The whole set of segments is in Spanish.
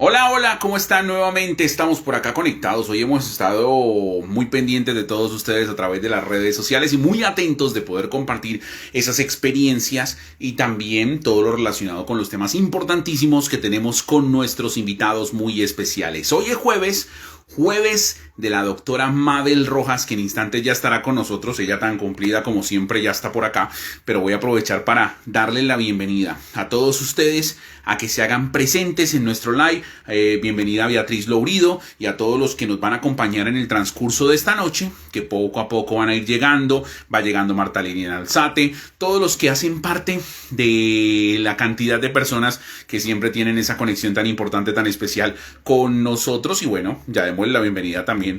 Hola, hola, ¿cómo están? Nuevamente estamos por acá conectados. Hoy hemos estado muy pendientes de todos ustedes a través de las redes sociales y muy atentos de poder compartir esas experiencias y también todo lo relacionado con los temas importantísimos que tenemos con nuestros invitados muy especiales. Hoy es jueves de la doctora Mabel Rojas, que en instantes ya estará con nosotros. Ella tan cumplida como siempre ya está por acá, pero voy a aprovechar para darle la bienvenida a todos ustedes a que se hagan presentes en nuestro live. Bienvenida a Beatriz Lourido y a todos los que nos van a acompañar en el transcurso de esta noche, que poco a poco van a ir llegando. Va llegando Marta Liliana Alzate, todos los que hacen parte de la cantidad de personas que siempre tienen esa conexión tan importante, tan especial con nosotros. Y bueno, ya démosle la bienvenida también.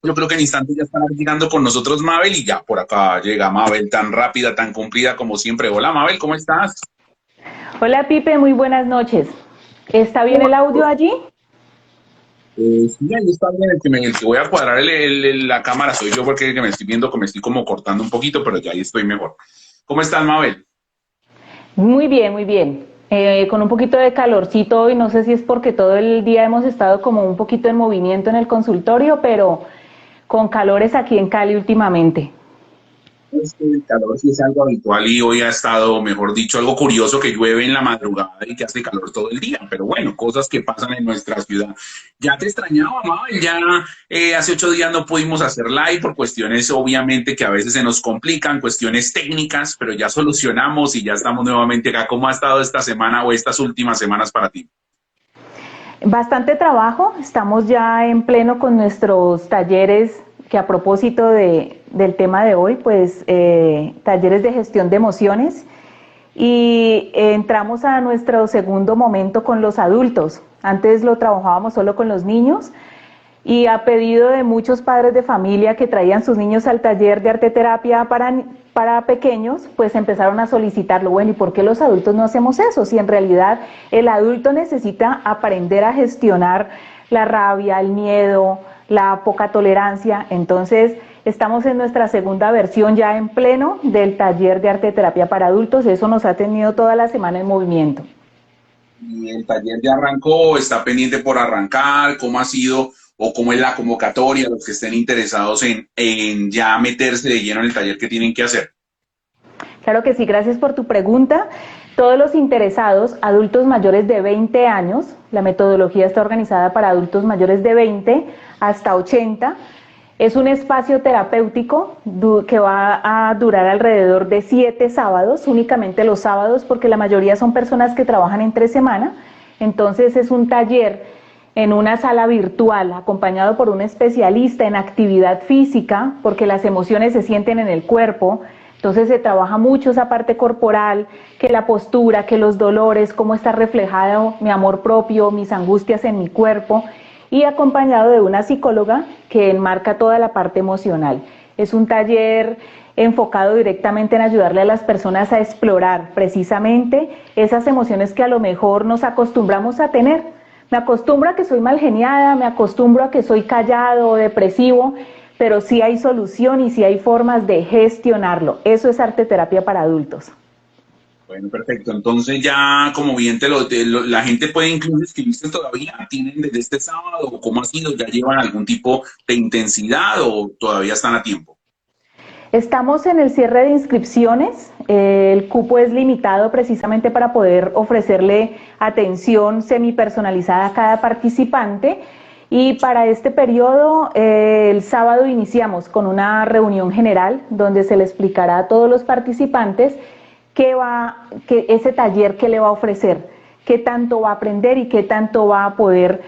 Yo creo que en instantes ya estará llegando con nosotros Mabel y ya por acá llega Mabel tan rápida, tan cumplida como siempre. Hola Mabel, ¿cómo estás? Hola Pipe, muy buenas noches. ¿Está bien el audio allí? Sí, ahí está bien, el que voy a cuadrar la cámara soy yo porque el que me estoy viendo que me estoy como cortando un poquito, pero ya ahí estoy mejor. ¿Cómo estás, Mabel? Muy bien, muy bien. Con un poquito de calorcito hoy, no sé si es porque todo el día hemos estado como un poquito en movimiento en el consultorio, pero con calores aquí en Cali últimamente. Es que el calor sí es algo habitual y hoy ha estado, mejor dicho, algo curioso que llueve en la madrugada y que hace calor todo el día. Pero bueno, cosas que pasan en nuestra ciudad. Ya te extrañaba, Mabel. Ya hace 8 días no pudimos hacer live por cuestiones, obviamente, que a veces se nos complican, cuestiones técnicas, pero ya solucionamos y ya estamos nuevamente acá. ¿Cómo ha estado esta semana o estas últimas semanas para ti? Bastante trabajo, estamos ya en pleno con nuestros talleres que a propósito del tema de hoy, pues talleres de gestión de emociones y entramos a nuestro segundo momento con los adultos. Antes lo trabajábamos solo con los niños y a pedido de muchos padres de familia que traían sus niños al taller de arteterapia para pequeños, pues empezaron a solicitarlo. Bueno, ¿y por qué los adultos no hacemos eso? Si en realidad el adulto necesita aprender a gestionar la rabia, el miedo, la poca tolerancia. Entonces, estamos en nuestra segunda versión ya en pleno del taller de arteterapia para adultos. Eso nos ha tenido toda la semana en movimiento. Y el taller ya arrancó, está pendiente por arrancar, cómo ha sido o cómo es la convocatoria, los que estén interesados en ya meterse de lleno en el taller que tienen que hacer. Claro que sí, gracias por tu pregunta. Todos los interesados, adultos mayores de 20 años, la metodología está organizada para adultos mayores de 20 hasta 80. Es un espacio terapéutico que va a durar alrededor de 7 sábados, únicamente los sábados, porque la mayoría son personas que trabajan entre semana. Entonces es un taller en una sala virtual, acompañado por un especialista en actividad física, porque las emociones se sienten en el cuerpo. Entonces se trabaja mucho esa parte corporal, que la postura, que los dolores, cómo está reflejado mi amor propio, mis angustias en mi cuerpo, y acompañado de una psicóloga que enmarca toda la parte emocional. Es un taller enfocado directamente en ayudarle a las personas a explorar precisamente esas emociones que a lo mejor nos acostumbramos a tener. Me acostumbro a que soy mal geniada, me acostumbro a que soy callado o depresivo, pero sí hay solución y sí hay formas de gestionarlo. Eso es arte terapia para adultos. Bueno, perfecto. Entonces ya, como bien la gente puede incluso inscribirse todavía, tienen desde este sábado, o cómo ha sido, ya llevan algún tipo de intensidad o todavía están a tiempo. Estamos en el cierre de inscripciones. El cupo es limitado precisamente para poder ofrecerle atención semipersonalizada a cada participante. Y para este periodo, el sábado iniciamos con una reunión general donde se le explicará a todos los participantes ese taller que le va a ofrecer, qué tanto va a aprender y qué tanto va a poder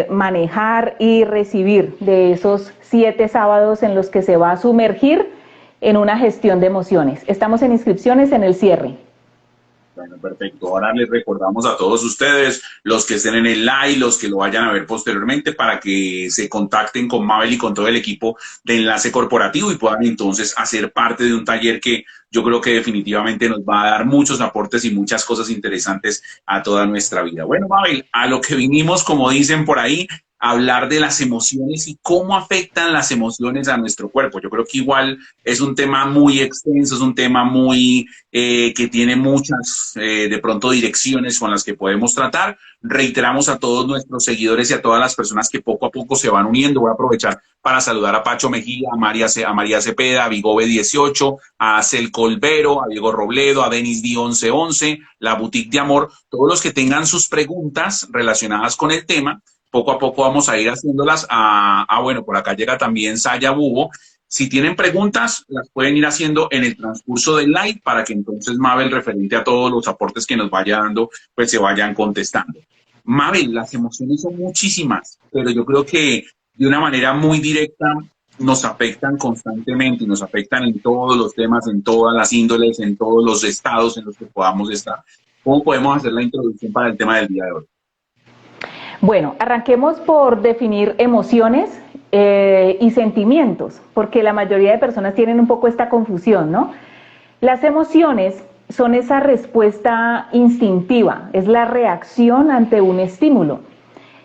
manejar y recibir de esos 7 sábados en los que se va a sumergir en una gestión de emociones. Estamos en inscripciones en el cierre. Bueno, perfecto. Ahora les recordamos a todos ustedes, los que estén en el live, los que lo vayan a ver posteriormente, para que se contacten con Mabel y con todo el equipo de Enlace Corporativo y puedan entonces hacer parte de un taller que yo creo que definitivamente nos va a dar muchos aportes y muchas cosas interesantes a toda nuestra vida. Bueno, Mabel, a lo que vinimos, como dicen por ahí, hablar de las emociones y cómo afectan las emociones a nuestro cuerpo. Yo creo que igual es un tema muy extenso, es un tema muy que tiene muchas de pronto direcciones con las que podemos tratar. Reiteramos a todos nuestros seguidores y a todas las personas que poco a poco se van uniendo. Voy a aprovechar para saludar a Pacho Mejía, a María Cepeda, a Vigobe 18, a Cel Colbero, a Diego Robledo, a Denis Di 1111, la Boutique de Amor, todos los que tengan sus preguntas relacionadas con el tema. Poco a poco vamos a ir haciéndolas. Bueno, por acá llega también Saya Bubo. Si tienen preguntas, las pueden ir haciendo en el transcurso del live para que entonces Mabel, referente a todos los aportes que nos vaya dando, pues se vayan contestando. Mabel, las emociones son muchísimas, pero yo creo que de una manera muy directa nos afectan constantemente y nos afectan en todos los temas, en todas las índoles, en todos los estados en los que podamos estar. ¿Cómo podemos hacer la introducción para el tema del día de hoy? Bueno, arranquemos por definir emociones y sentimientos, porque la mayoría de personas tienen un poco esta confusión, ¿no? Las emociones son esa respuesta instintiva, es la reacción ante un estímulo.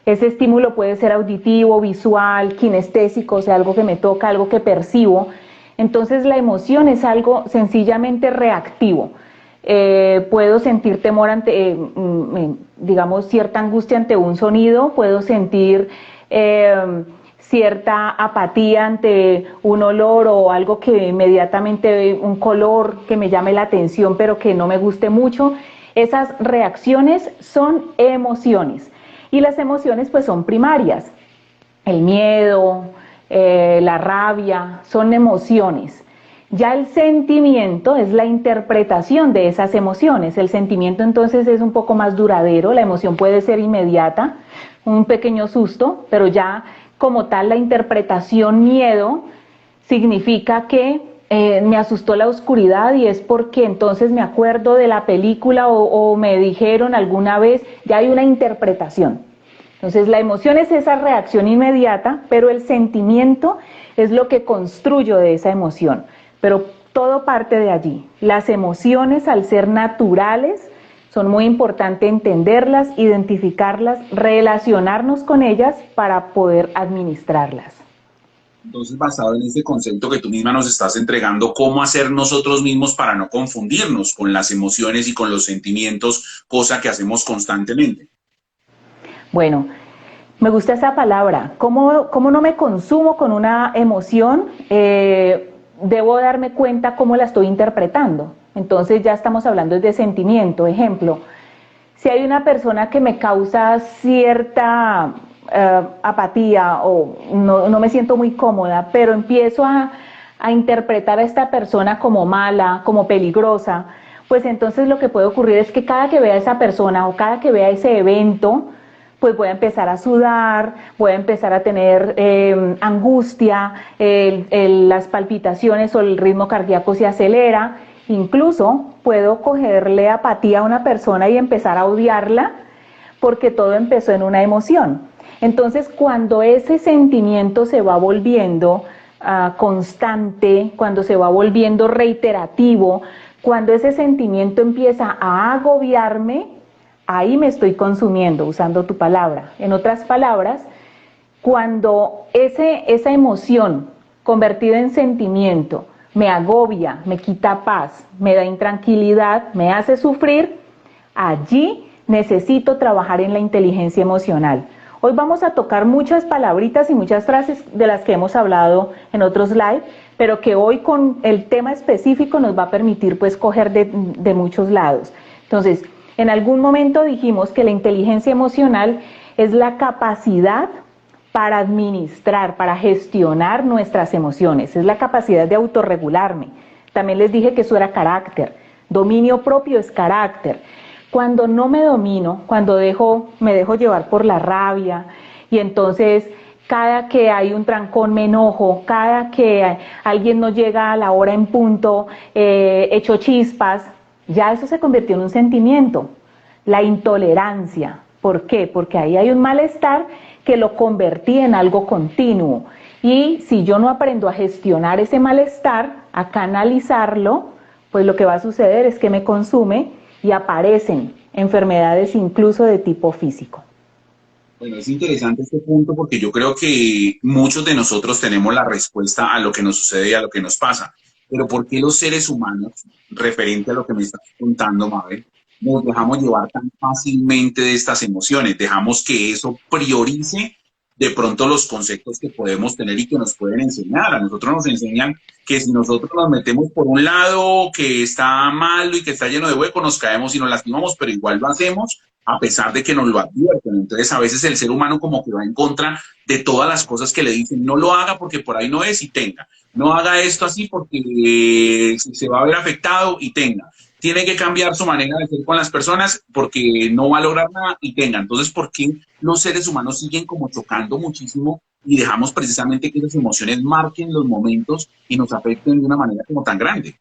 Ese estímulo puede ser auditivo, visual, kinestésico, o sea, algo que me toca, algo que percibo. Entonces la emoción es algo sencillamente reactivo. Puedo sentir temor ante, digamos, cierta angustia ante un sonido, puedo sentir cierta apatía ante un olor o algo que inmediatamente, un color que me llame la atención pero que no me guste mucho. Esas reacciones son emociones y las emociones pues son primarias. El miedo, la rabia, son emociones. Ya el sentimiento es la interpretación de esas emociones. El sentimiento entonces es un poco más duradero, la emoción puede ser inmediata, un pequeño susto, pero ya como tal la interpretación miedo significa que me asustó la oscuridad y es porque entonces me acuerdo de la película o me dijeron alguna vez, ya hay una interpretación. Entonces la emoción es esa reacción inmediata, pero el sentimiento es lo que construyo de esa emoción. Pero todo parte de allí. Las emociones, al ser naturales, son muy importantes entenderlas, identificarlas, relacionarnos con ellas para poder administrarlas. Entonces, basado en este concepto que tú misma nos estás entregando, ¿cómo hacer nosotros mismos para no confundirnos con las emociones y con los sentimientos, cosa que hacemos constantemente? Bueno, me gusta esa palabra. ¿Cómo no me consumo con una emoción? Debo darme cuenta cómo la estoy interpretando. Entonces ya estamos hablando de sentimiento. Ejemplo, si hay una persona que me causa cierta apatía o no me siento muy cómoda, pero empiezo a interpretar a esta persona como mala, como peligrosa, pues entonces lo que puede ocurrir es que cada que vea a esa persona o cada que vea ese evento, pues voy a empezar a sudar, voy a empezar a tener angustia, las palpitaciones o el ritmo cardíaco se acelera, incluso puedo cogerle apatía a una persona y empezar a odiarla porque todo empezó en una emoción. Entonces, cuando ese sentimiento se va volviendo constante, cuando se va volviendo reiterativo, cuando ese sentimiento empieza a agobiarme, ahí me estoy consumiendo, usando tu palabra. En otras palabras, cuando esa emoción convertida en sentimiento me agobia, me quita paz, me da intranquilidad, me hace sufrir, allí necesito trabajar en la inteligencia emocional. Hoy vamos a tocar muchas palabritas y muchas frases de las que hemos hablado en otros live, pero que hoy con el tema específico nos va a permitir pues coger de muchos lados. Entonces, en algún momento dijimos que la inteligencia emocional es la capacidad para administrar, para gestionar nuestras emociones, es la capacidad de autorregularme. También les dije que eso era carácter, dominio propio es carácter. Cuando no me domino, cuando me dejo llevar por la rabia y entonces cada que hay un trancón me enojo, cada que alguien no llega a la hora en punto, echo chispas, ya eso se convirtió en un sentimiento, la intolerancia. ¿Por qué? Porque ahí hay un malestar que lo convertí en algo continuo. Y si yo no aprendo a gestionar ese malestar, a canalizarlo, pues lo que va a suceder es que me consume y aparecen enfermedades incluso de tipo físico. Bueno, es interesante este punto porque yo creo que muchos de nosotros tenemos la respuesta a lo que nos sucede y a lo que nos pasa. Pero ¿por qué los seres humanos, referente a lo que me estás contando, Mabel, nos dejamos llevar tan fácilmente de estas emociones? Dejamos que eso priorice de pronto los conceptos que podemos tener y que nos pueden enseñar. A nosotros nos enseñan que si nosotros nos metemos por un lado que está malo y que está lleno de huecos, nos caemos y nos lastimamos, pero igual lo hacemos a pesar de que nos lo advierten. Entonces, a veces el ser humano como que va en contra de todas las cosas que le dicen, no lo haga porque por ahí no es y tenga, no haga esto así porque se va a ver afectado y tenga, tiene que cambiar su manera de ser con las personas porque no va a lograr nada y tenga. Entonces, ¿por qué los seres humanos siguen como chocando muchísimo y dejamos precisamente que las emociones marquen los momentos y nos afecten de una manera como tan grande?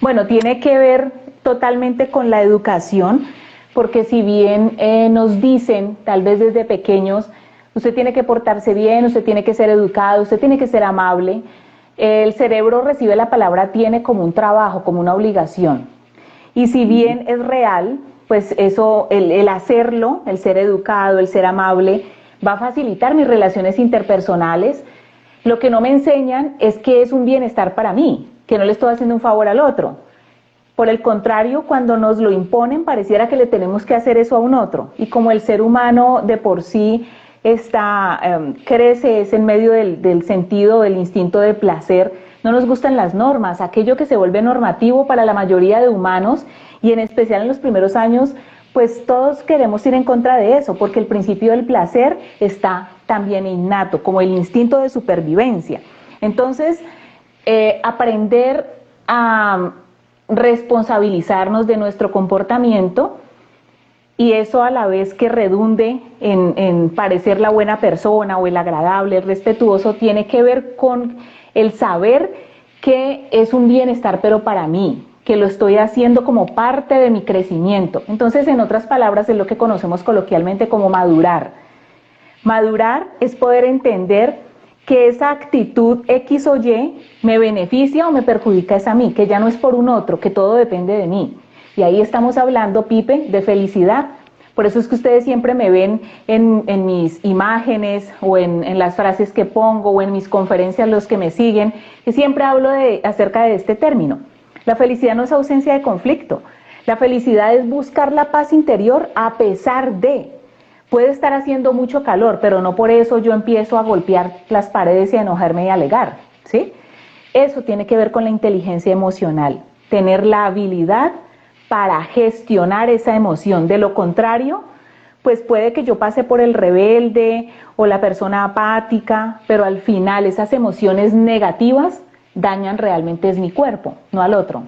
Bueno, tiene que ver totalmente con la educación, porque si bien nos dicen, tal vez desde pequeños, usted tiene que portarse bien, usted tiene que ser educado, usted tiene que ser amable, el cerebro recibe la palabra tiene como un trabajo, como una obligación. Y si bien es real, pues eso, el hacerlo, el ser educado, el ser amable, va a facilitar mis relaciones interpersonales. Lo que no me enseñan es que es un bienestar para mí, que no le estoy haciendo un favor al otro. Por el contrario, cuando nos lo imponen, pareciera que le tenemos que hacer eso a un otro. Y como el ser humano de por sí crece, es en medio del sentido, del instinto de placer, no nos gustan las normas, aquello que se vuelve normativo para la mayoría de humanos, y en especial en los primeros años, pues todos queremos ir en contra de eso, porque el principio del placer está también innato, como el instinto de supervivencia. Entonces, aprender a responsabilizarnos de nuestro comportamiento, y eso a la vez que redunde en parecer la buena persona o el agradable, el respetuoso, tiene que ver con el saber que es un bienestar pero para mí, que lo estoy haciendo como parte de mi crecimiento. Entonces, en otras palabras, es lo que conocemos coloquialmente como madurar. Madurar es poder entender que esa actitud X o Y me beneficia o me perjudica es a mí, que ya no es por un otro, que todo depende de mí. Y ahí estamos hablando, Pipe, de felicidad. Por eso es que ustedes siempre me ven en mis imágenes o en las frases que pongo o en mis conferencias, los que me siguen, que siempre hablo acerca de este término. La felicidad no es ausencia de conflicto. La felicidad es buscar la paz interior a pesar de. Puede estar haciendo mucho calor, pero no por eso yo empiezo a golpear las paredes y a enojarme y a alegar, ¿sí? Eso tiene que ver con la inteligencia emocional, tener la habilidad para gestionar esa emoción. De lo contrario, pues puede que yo pase por el rebelde o la persona apática, pero al final esas emociones negativas dañan realmente es mi cuerpo, no al otro.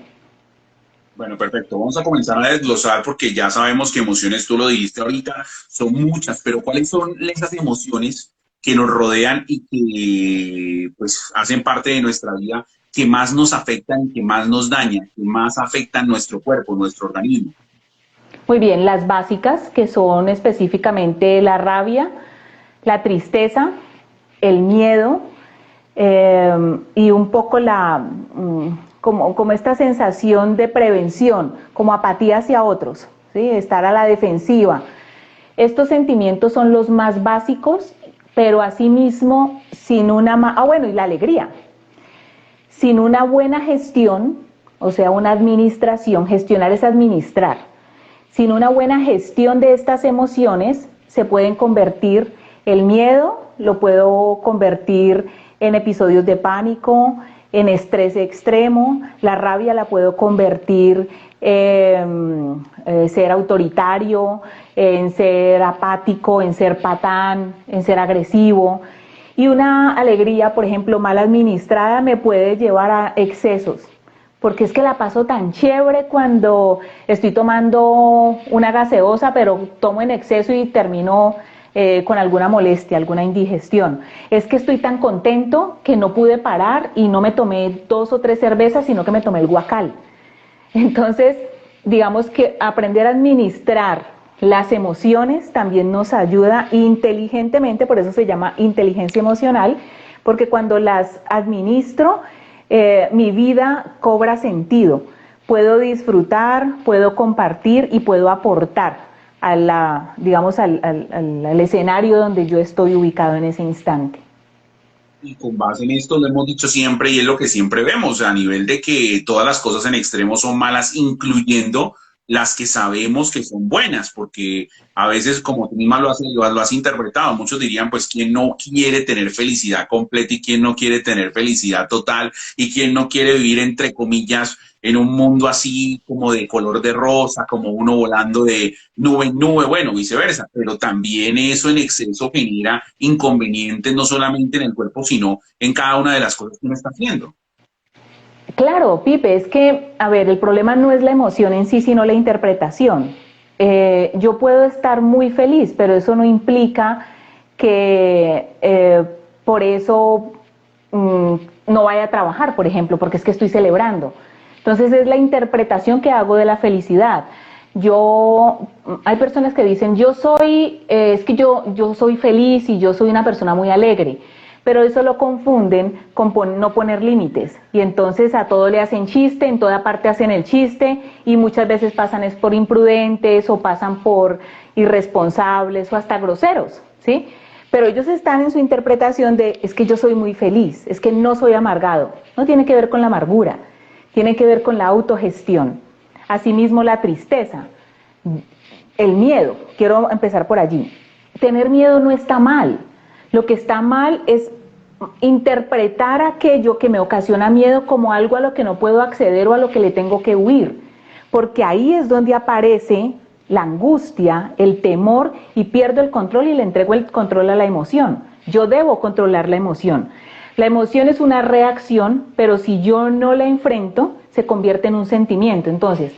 Bueno, perfecto. Vamos a comenzar a desglosar porque ya sabemos que emociones, tú lo dijiste ahorita, son muchas, pero ¿cuáles son esas emociones que nos rodean y que pues hacen parte de nuestra vida, que más nos afectan, que más nos dañan, que más afectan nuestro cuerpo, nuestro organismo? Muy bien, las básicas, que son específicamente la rabia, la tristeza, el miedo, y un poco como esta sensación de prevención, como apatía hacia otros, ¿sí? Estar a la defensiva. Estos sentimientos son los más básicos, pero asimismo sin bueno, y la alegría. Sin una buena gestión, o sea, una administración, gestionar es administrar. Sin una buena gestión de estas emociones, se pueden convertir, el miedo lo puedo convertir en episodios de pánico, en estrés extremo, la rabia la puedo convertir en ser autoritario, en ser apático, en ser patán, en ser agresivo. Y una alegría, por ejemplo, mal administrada me puede llevar a excesos, porque es que la paso tan chévere cuando estoy tomando una gaseosa, pero tomo en exceso y termino con alguna molestia, alguna indigestión. Es que estoy tan contento que no pude parar y no me tomé 2 o 3 cervezas, sino que me tomé el guacal. Entonces, digamos que aprender a administrar las emociones también nos ayuda inteligentemente, por eso se llama inteligencia emocional, porque cuando las administro, mi vida cobra sentido. Puedo disfrutar, puedo compartir y puedo aportar. digamos, al escenario donde yo estoy ubicado en ese instante. Y con base en esto lo hemos dicho siempre y es lo que siempre vemos, a nivel de que todas las cosas en extremo son malas, incluyendo las que sabemos que son buenas, porque a veces, como tú misma lo has interpretado, muchos dirían, pues, ¿quién no quiere tener felicidad completa y quién no quiere tener felicidad total y quién no quiere vivir, entre comillas, en un mundo así como de color de rosa, como uno volando de nube en nube, bueno, viceversa, pero también eso en exceso genera inconvenientes no solamente en el cuerpo, sino en cada una de las cosas que uno está haciendo. Claro, Pipe, es que, a ver, el problema no es la emoción en sí, sino la interpretación. Yo puedo estar muy feliz, pero eso no implica que por eso no vaya a trabajar, por ejemplo, porque es que estoy celebrando. Entonces es la interpretación que hago de la felicidad. Hay personas que dicen, es que yo soy feliz y yo soy una persona muy alegre, pero eso lo confunden con no poner límites. Y entonces a todo le hacen chiste, en toda parte hacen el chiste y muchas veces pasan es por imprudentes o pasan por irresponsables o hasta groseros, ¿sí? Pero ellos están en su interpretación de, es que yo soy muy feliz, es que no soy amargado. No tiene que ver con la amargura, tiene que ver con la autogestión. Asimismo, la tristeza, el miedo, quiero empezar por allí. Tener miedo no está mal. Lo que está mal es interpretar aquello que me ocasiona miedo como algo a lo que no puedo acceder o a lo que le tengo que huir. Porque ahí es donde aparece la angustia, el temor y pierdo el control y le entrego el control a la emoción. Yo debo controlar la emoción. La emoción es una reacción, pero si yo no la enfrento, se convierte en un sentimiento. Entonces,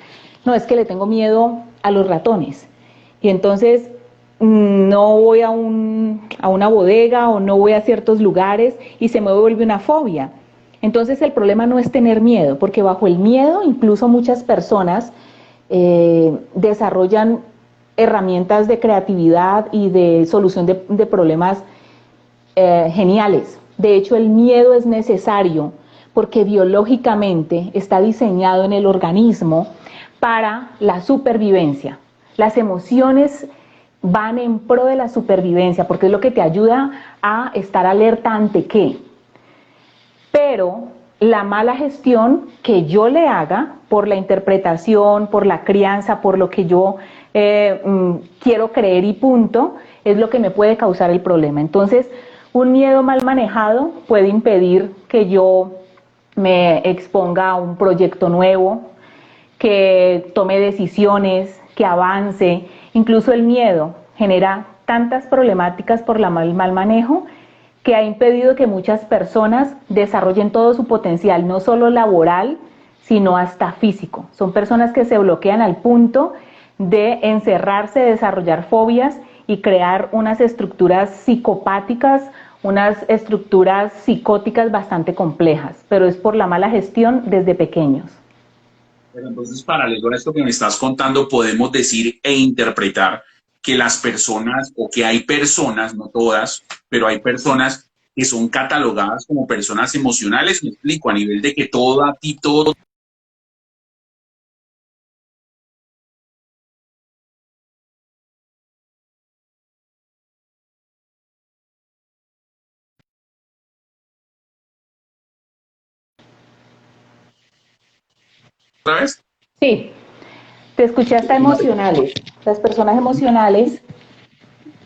no es que le tengo miedo a los ratones. Y entonces no voy a una bodega o no voy a ciertos lugares y se me vuelve una fobia. Entonces el problema no es tener miedo, porque bajo el miedo incluso muchas personas desarrollan herramientas de creatividad y de solución de problemas geniales. De hecho, el miedo es necesario porque biológicamente está diseñado en el organismo para la supervivencia. Las emociones van en pro de la supervivencia porque es lo que te ayuda a estar alerta ante qué. Pero la mala gestión que yo le haga por la interpretación, por la crianza, por lo que yo quiero creer y punto, es lo que me puede causar el problema. Entonces, un miedo mal manejado puede impedir que yo me exponga a un proyecto nuevo, que tome decisiones, que avance. Incluso el miedo genera tantas problemáticas por el mal manejo que ha impedido que muchas personas desarrollen todo su potencial, no solo laboral, sino hasta físico. Son personas que se bloquean al punto de encerrarse, desarrollar fobias y crear unas estructuras psicopáticas, unas estructuras psicóticas bastante complejas, pero es por la mala gestión desde pequeños. Pero entonces, paralelo a esto que me estás contando, podemos decir e interpretar que las personas, o que hay personas, no todas, pero hay personas que son catalogadas como personas emocionales, me explico, a nivel de que todo a ti, todo otra vez. Sí, te escuché hasta emocionales. Las personas emocionales.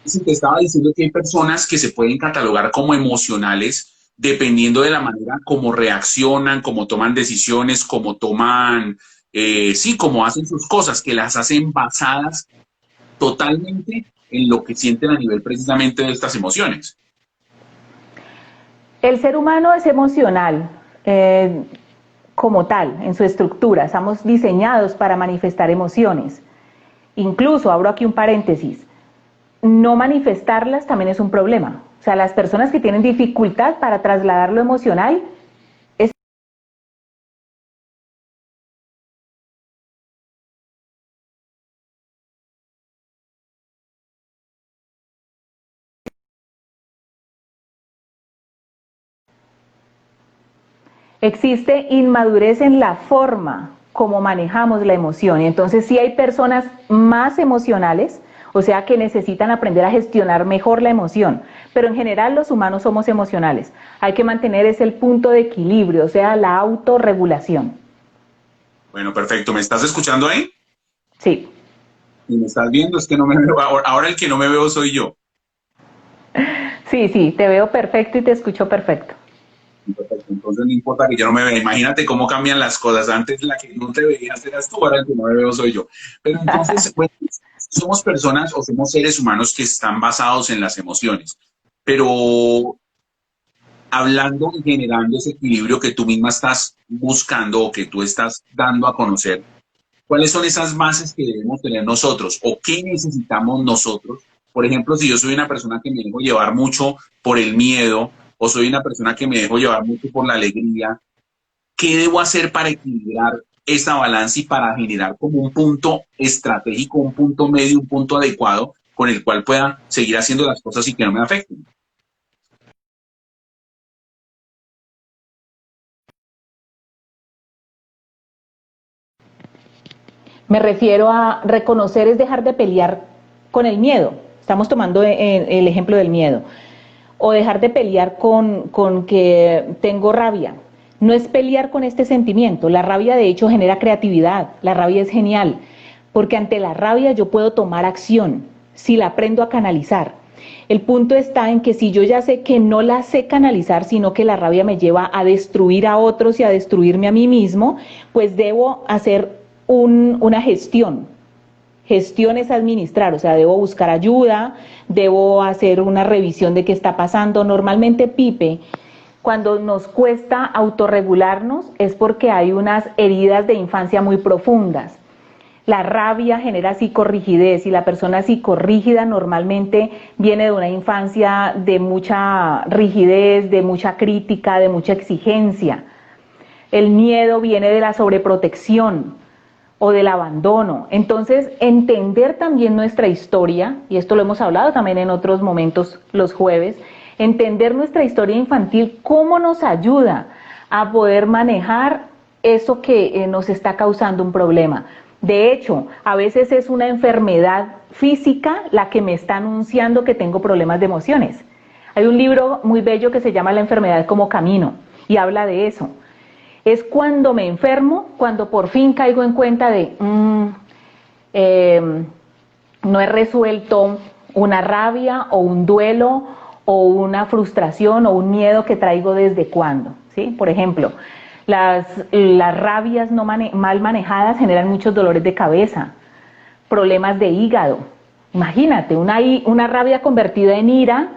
Si te estaba diciendo que hay personas que se pueden catalogar como emocionales dependiendo de la manera como reaccionan, como toman decisiones, como toman, sí, como hacen sus cosas, que las hacen basadas totalmente en lo que sienten a nivel precisamente de estas emociones. El ser humano es emocional como tal, en su estructura. Estamos diseñados para manifestar emociones. Incluso, abro aquí un paréntesis, no manifestarlas también es un problema. O sea, las personas que tienen dificultad para trasladar lo emocional, es existe inmadurez en la forma como manejamos la emoción. Y entonces sí hay personas más emocionales, o sea que necesitan aprender a gestionar mejor la emoción, pero en general los humanos somos emocionales. Hay que mantener ese el punto de equilibrio, o sea, la autorregulación. Bueno, perfecto. ¿Me estás escuchando ahí? Sí, Y me estás viendo, es que no me veo. Ahora el que no me veo soy yo. sí, sí, te veo perfecto y te escucho perfecto. Perfecto. Entonces no importa que yo no me vea. Imagínate cómo cambian las cosas. Antes la que no te veías eras tú, ahora el que no me veo soy yo. Pero entonces, bueno, somos personas o somos seres humanos que están basados en las emociones. Pero hablando y generando ese equilibrio que tú misma estás buscando o que tú estás dando a conocer, ¿cuáles son esas bases que debemos tener nosotros o qué necesitamos nosotros? Por ejemplo, si yo soy una persona que me dejo llevar mucho por el miedo o soy una persona que me dejo llevar mucho por la alegría, ¿qué debo hacer para equilibrar esa balanza y para generar como un punto estratégico, un punto medio, un punto adecuado con el cual pueda seguir haciendo las cosas y que no me afecten? Me refiero a reconocer es dejar de pelear con el miedo. Estamos tomando el ejemplo del miedo. O dejar de pelear con que tengo rabia. No es pelear con este sentimiento. La rabia de hecho genera creatividad. La rabia es genial. Porque ante la rabia yo puedo tomar acción si la aprendo a canalizar. El punto está en que si yo ya sé que no la sé canalizar, sino que la rabia me lleva a destruir a otros y a destruirme a mí mismo, pues debo hacer una gestión. Gestión es administrar, o sea, debo buscar ayuda, debo hacer una revisión de qué está pasando. Normalmente, Pipe, cuando nos cuesta autorregularnos es porque hay unas heridas de infancia muy profundas. La rabia genera psicorrigidez y la persona psicorrígida normalmente viene de una infancia de mucha rigidez, de mucha crítica, de mucha exigencia. El miedo viene de la sobreprotección o del abandono. Entonces, entender también nuestra historia, y esto lo hemos hablado también en otros momentos los jueves, entender nuestra historia infantil, cómo nos ayuda a poder manejar eso que nos está causando un problema. De hecho, a veces es una enfermedad física la que me está anunciando que tengo problemas de emociones. Hay un libro muy bello que se llama La enfermedad como camino y habla de eso. Es cuando me enfermo, cuando por fin caigo en cuenta de no he resuelto una rabia o un duelo o una frustración o un miedo que traigo desde cuándo, ¿sí? Por ejemplo, las rabias no mal manejadas generan muchos dolores de cabeza, problemas de hígado. Imagínate, una rabia convertida en ira,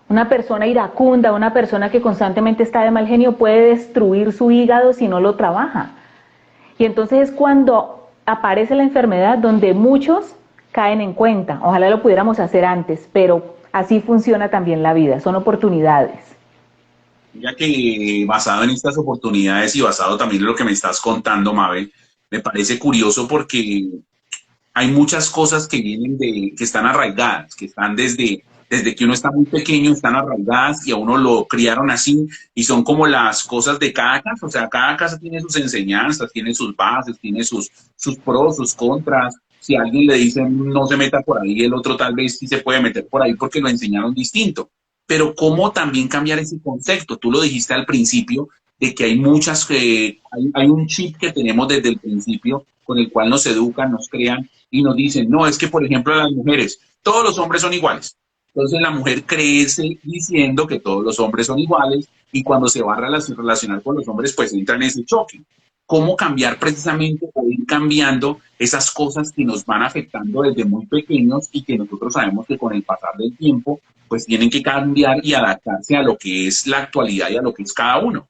una persona iracunda, una persona que constantemente está de mal genio puede destruir su hígado si no lo trabaja. Y entonces es cuando aparece la enfermedad donde muchos caen en cuenta. Ojalá lo pudiéramos hacer antes, pero así funciona también la vida, son oportunidades. Ya que basado en estas oportunidades y basado también en lo que me estás contando, Mabel, me parece curioso porque hay muchas cosas que vienen que están arraigadas, que están desde que uno está muy pequeño, están arraigadas y a uno lo criaron así y son como las cosas de cada casa, o sea, cada casa tiene sus enseñanzas, tiene sus bases, tiene sus pros, sus contras. Si a alguien le dicen no se meta por ahí, el otro tal vez sí se puede meter por ahí porque lo enseñaron distinto. Pero cómo también cambiar ese concepto, tú lo dijiste al principio, de que hay muchas, hay un chip que tenemos desde el principio con el cual nos educan, nos crean y nos dicen, no, es que por ejemplo a las mujeres, todos los hombres son iguales. Entonces la mujer crece diciendo que todos los hombres son iguales y cuando se va a relacionar con los hombres pues entra en ese choque. ¿Cómo cambiar precisamente o ir cambiando esas cosas que nos van afectando desde muy pequeños y que nosotros sabemos que con el pasar del tiempo pues tienen que cambiar y adaptarse a lo que es la actualidad y a lo que es cada uno?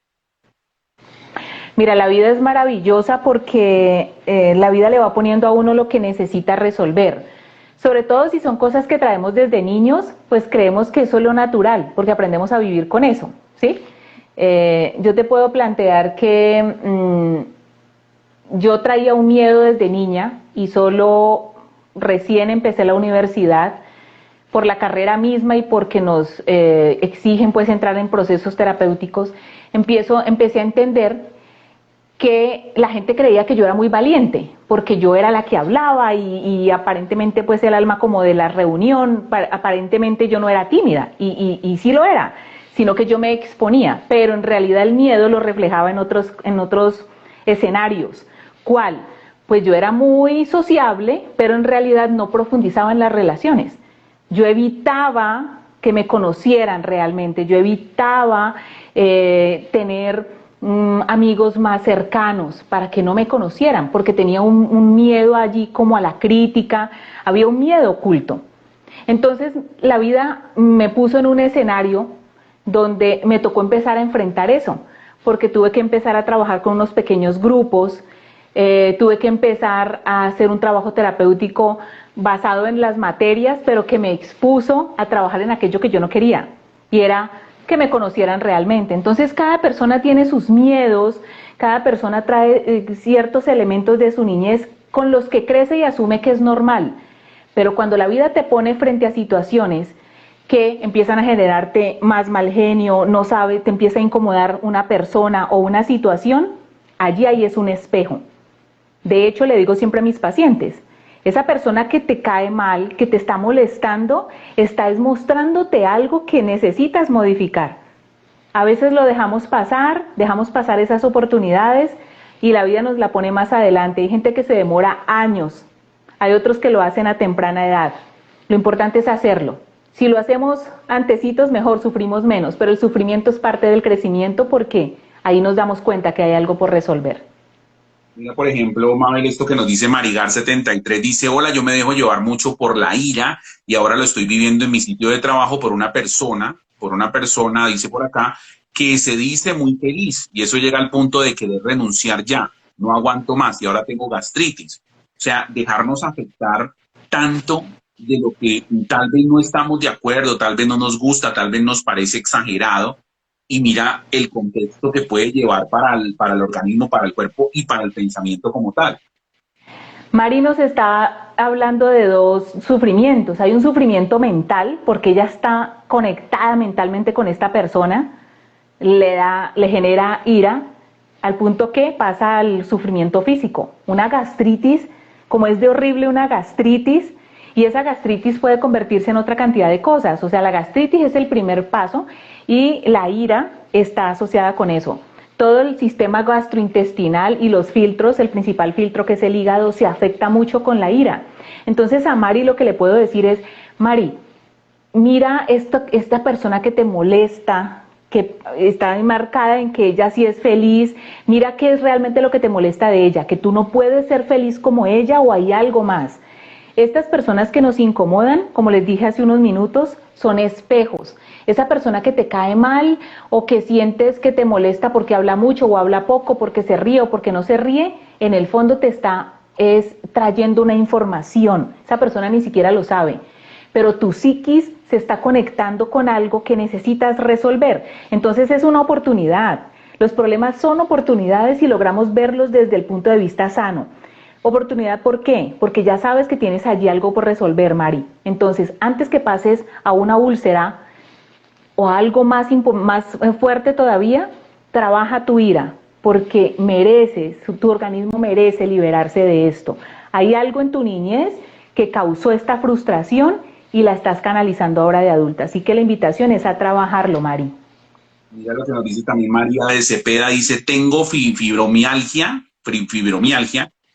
Mira, la vida es maravillosa porque la vida le va poniendo a uno lo que necesita resolver. Sobre todo si son cosas que traemos desde niños, pues creemos que eso es lo natural, porque aprendemos a vivir con eso, ¿sí? Yo te puedo plantear que yo traía un miedo desde niña y solo recién empecé la universidad por la carrera misma y porque nos exigen pues entrar en procesos terapéuticos, empecé a entender que la gente creía que yo era muy valiente, porque yo era la que hablaba y aparentemente pues el alma como de la reunión, aparentemente yo no era tímida, y sí lo era, sino que yo me exponía, pero en realidad el miedo lo reflejaba en otros escenarios. ¿Cuál? Pues yo era muy sociable, pero en realidad no profundizaba en las relaciones. Yo evitaba que me conocieran realmente, yo evitaba tener amigos más cercanos para que no me conocieran, porque tenía un miedo allí como a la crítica, había un miedo oculto. Entonces la vida me puso en un escenario donde me tocó empezar a enfrentar eso, porque tuve que empezar a trabajar con unos pequeños grupos, tuve que empezar a hacer un trabajo terapéutico basado en las materias, pero que me expuso a trabajar en aquello que yo no quería, y era que me conocieran realmente. Entonces cada persona tiene sus miedos, cada persona trae ciertos elementos de su niñez con los que crece y asume que es normal, pero cuando la vida te pone frente a situaciones que empiezan a generarte más mal genio, no sabes, te empieza a incomodar una persona o una situación, allí ahí es un espejo. De hecho, le digo siempre a mis pacientes, esa persona que te cae mal, que te está molestando, está mostrándote algo que necesitas modificar. A veces lo dejamos pasar esas oportunidades y la vida nos la pone más adelante. Hay gente que se demora años, hay otros que lo hacen a temprana edad. Lo importante es hacerlo. Si lo hacemos antecitos, mejor, sufrimos menos, pero el sufrimiento es parte del crecimiento porque ahí nos damos cuenta que hay algo por resolver. Mira, por ejemplo, Mabel, esto que nos dice Marigar73, dice, hola, yo me dejo llevar mucho por la ira y ahora lo estoy viviendo en mi sitio de trabajo por una persona, dice por acá, que se dice muy feliz y eso llega al punto de querer renunciar ya, no aguanto más y ahora tengo gastritis. O sea, dejarnos afectar tanto de lo que tal vez no estamos de acuerdo, tal vez no nos gusta, tal vez nos parece exagerado y mira el contexto que puede llevar para el organismo, para el cuerpo y para el pensamiento como tal. Mari nos está hablando de dos sufrimientos. Hay un sufrimiento mental, porque ella está conectada mentalmente con esta persona, le genera ira, al punto que pasa al sufrimiento físico. Una gastritis, como es de horrible una gastritis, y esa gastritis puede convertirse en otra cantidad de cosas. O sea, la gastritis es el primer paso y la ira está asociada con eso. Todo el sistema gastrointestinal y los filtros, el principal filtro que es el hígado, se afecta mucho con la ira. Entonces a Mari lo que le puedo decir es, Mari, mira esta persona que te molesta, que está enmarcada en que ella sí es feliz, mira qué es realmente lo que te molesta de ella, que tú no puedes ser feliz como ella o hay algo más. Estas personas que nos incomodan, como les dije hace unos minutos, son espejos. Esa persona que te cae mal o que sientes que te molesta porque habla mucho o habla poco, porque se ríe o porque no se ríe, en el fondo te está trayendo una información. Esa persona ni siquiera lo sabe, pero tu psiquis se está conectando con algo que necesitas resolver. Entonces es una oportunidad. Los problemas son oportunidades si logramos verlos desde el punto de vista sano. Oportunidad, ¿por qué? Porque ya sabes que tienes allí algo por resolver, Mari. Entonces, antes que pases a una úlcera o a algo más fuerte todavía, trabaja tu ira, porque mereces, tu organismo merece liberarse de esto. Hay algo en tu niñez que causó esta frustración y la estás canalizando ahora de adulta. Así que la invitación es a trabajarlo, Mari. Mira lo que nos dice también María de Cepeda, dice, tengo fibromialgia,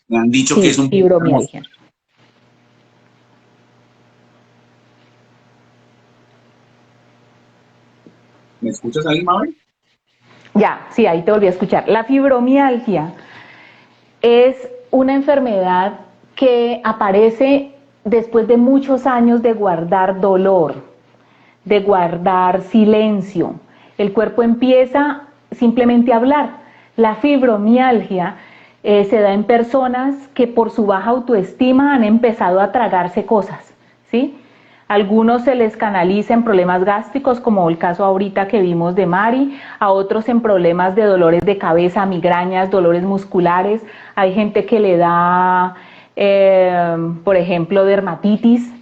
me han dicho Sí, que es un fibromialgia. ¿Me escuchas ahí, Mabel? Ya, sí, ahí te volví a escuchar. La fibromialgia es una enfermedad que aparece después de muchos años de guardar dolor, de guardar silencio. El cuerpo empieza simplemente a hablar. La fibromialgia se da en personas que por su baja autoestima han empezado a tragarse cosas, ¿sí? Algunos se les canaliza en problemas gástricos, como el caso ahorita que vimos de Mari, a otros en problemas de dolores de cabeza, migrañas, dolores musculares. Hay gente que le da, por ejemplo, dermatitis,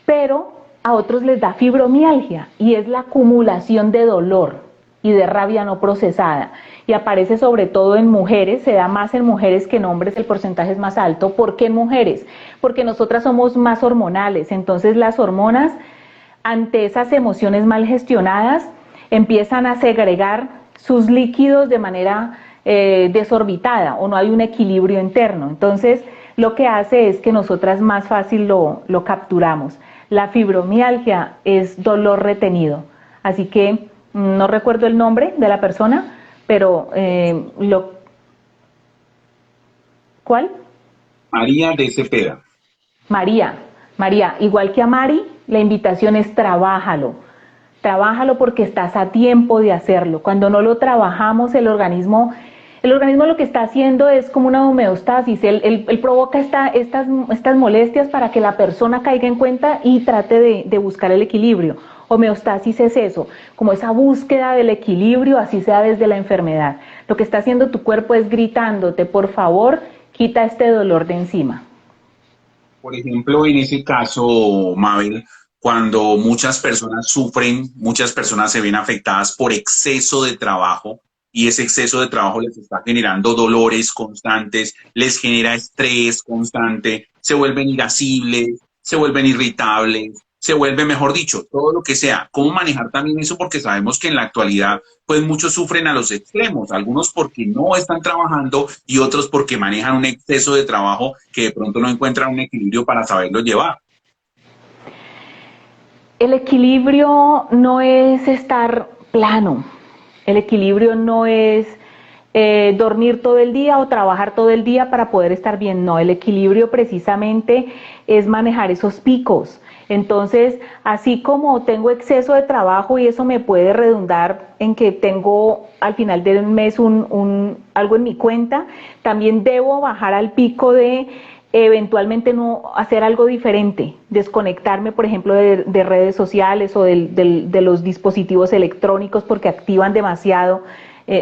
pero a otros les da fibromialgia y es la acumulación de dolor y de rabia no procesada. y aparece sobre todo en mujeres, se da más en mujeres que en hombres, el porcentaje es más alto. ¿Por qué en mujeres? Porque nosotras somos más hormonales, entonces las hormonas, ante esas emociones mal gestionadas, empiezan a segregar sus líquidos de manera desorbitada, o no hay un equilibrio interno. Entonces lo que hace es que nosotras más fácil lo capturamos. La fibromialgia es dolor retenido, así que no recuerdo el nombre de la persona, pero ¿cuál? María de Cepeda. María, igual que a Mari, la invitación es trabájalo porque estás a tiempo de hacerlo. Cuando no lo trabajamos, el organismo lo que está haciendo es como una homeostasis, él provoca estas molestias para que la persona caiga en cuenta y trate de buscar el equilibrio. Homeostasis es eso, como esa búsqueda del equilibrio, así sea desde la enfermedad. Lo que está haciendo tu cuerpo es gritándote, por favor, quita este dolor de encima. Por ejemplo, en ese caso, Mabel, cuando muchas personas sufren, muchas personas se ven afectadas por exceso de trabajo y ese exceso de trabajo les está generando dolores constantes, les genera estrés constante, se vuelven irascibles, se vuelven irritables, se vuelve, mejor dicho, todo lo que sea. ¿Cómo manejar también eso? Porque sabemos que en la actualidad, pues muchos sufren a los extremos, algunos porque no están trabajando y otros porque manejan un exceso de trabajo que de pronto no encuentran un equilibrio para saberlo llevar. El equilibrio no es estar plano, el equilibrio no es dormir todo el día o trabajar todo el día para poder estar bien, no, el equilibrio precisamente es manejar esos picos. Entonces, así como tengo exceso de trabajo y eso me puede redundar en que tengo al final del mes algo en mi cuenta, también debo bajar al pico de eventualmente no hacer algo diferente, desconectarme, por ejemplo, de redes sociales o de los dispositivos electrónicos porque activan demasiado,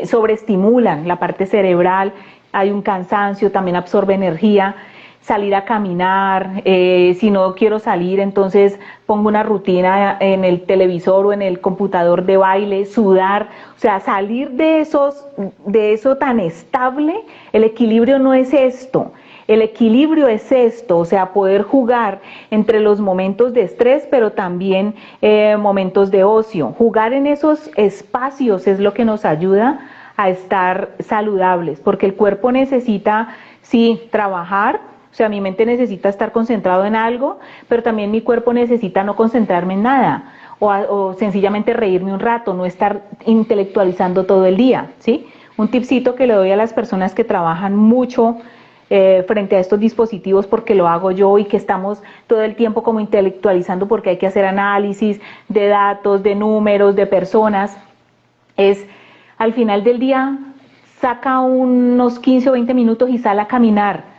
sobreestimulan la parte cerebral, hay un cansancio, también absorbe energía. Salir a caminar, si no quiero salir, entonces pongo una rutina en el televisor o en el computador de baile, sudar, o sea, salir de eso tan estable. El equilibrio no es esto. El equilibrio es esto, o sea, poder jugar entre los momentos de estrés, pero también momentos de ocio. Jugar en esos espacios es lo que nos ayuda a estar saludables, porque el cuerpo necesita, sí, trabajar. O sea, mi mente necesita estar concentrado en algo, pero también mi cuerpo necesita no concentrarme en nada o sencillamente reírme un rato, no estar intelectualizando todo el día, ¿sí? Un tipcito que le doy a las personas que trabajan mucho frente a estos dispositivos, porque lo hago yo y que estamos todo el tiempo como intelectualizando porque hay que hacer análisis de datos, de números, de personas, es al final del día saca unos 15 o 20 minutos y sal a caminar.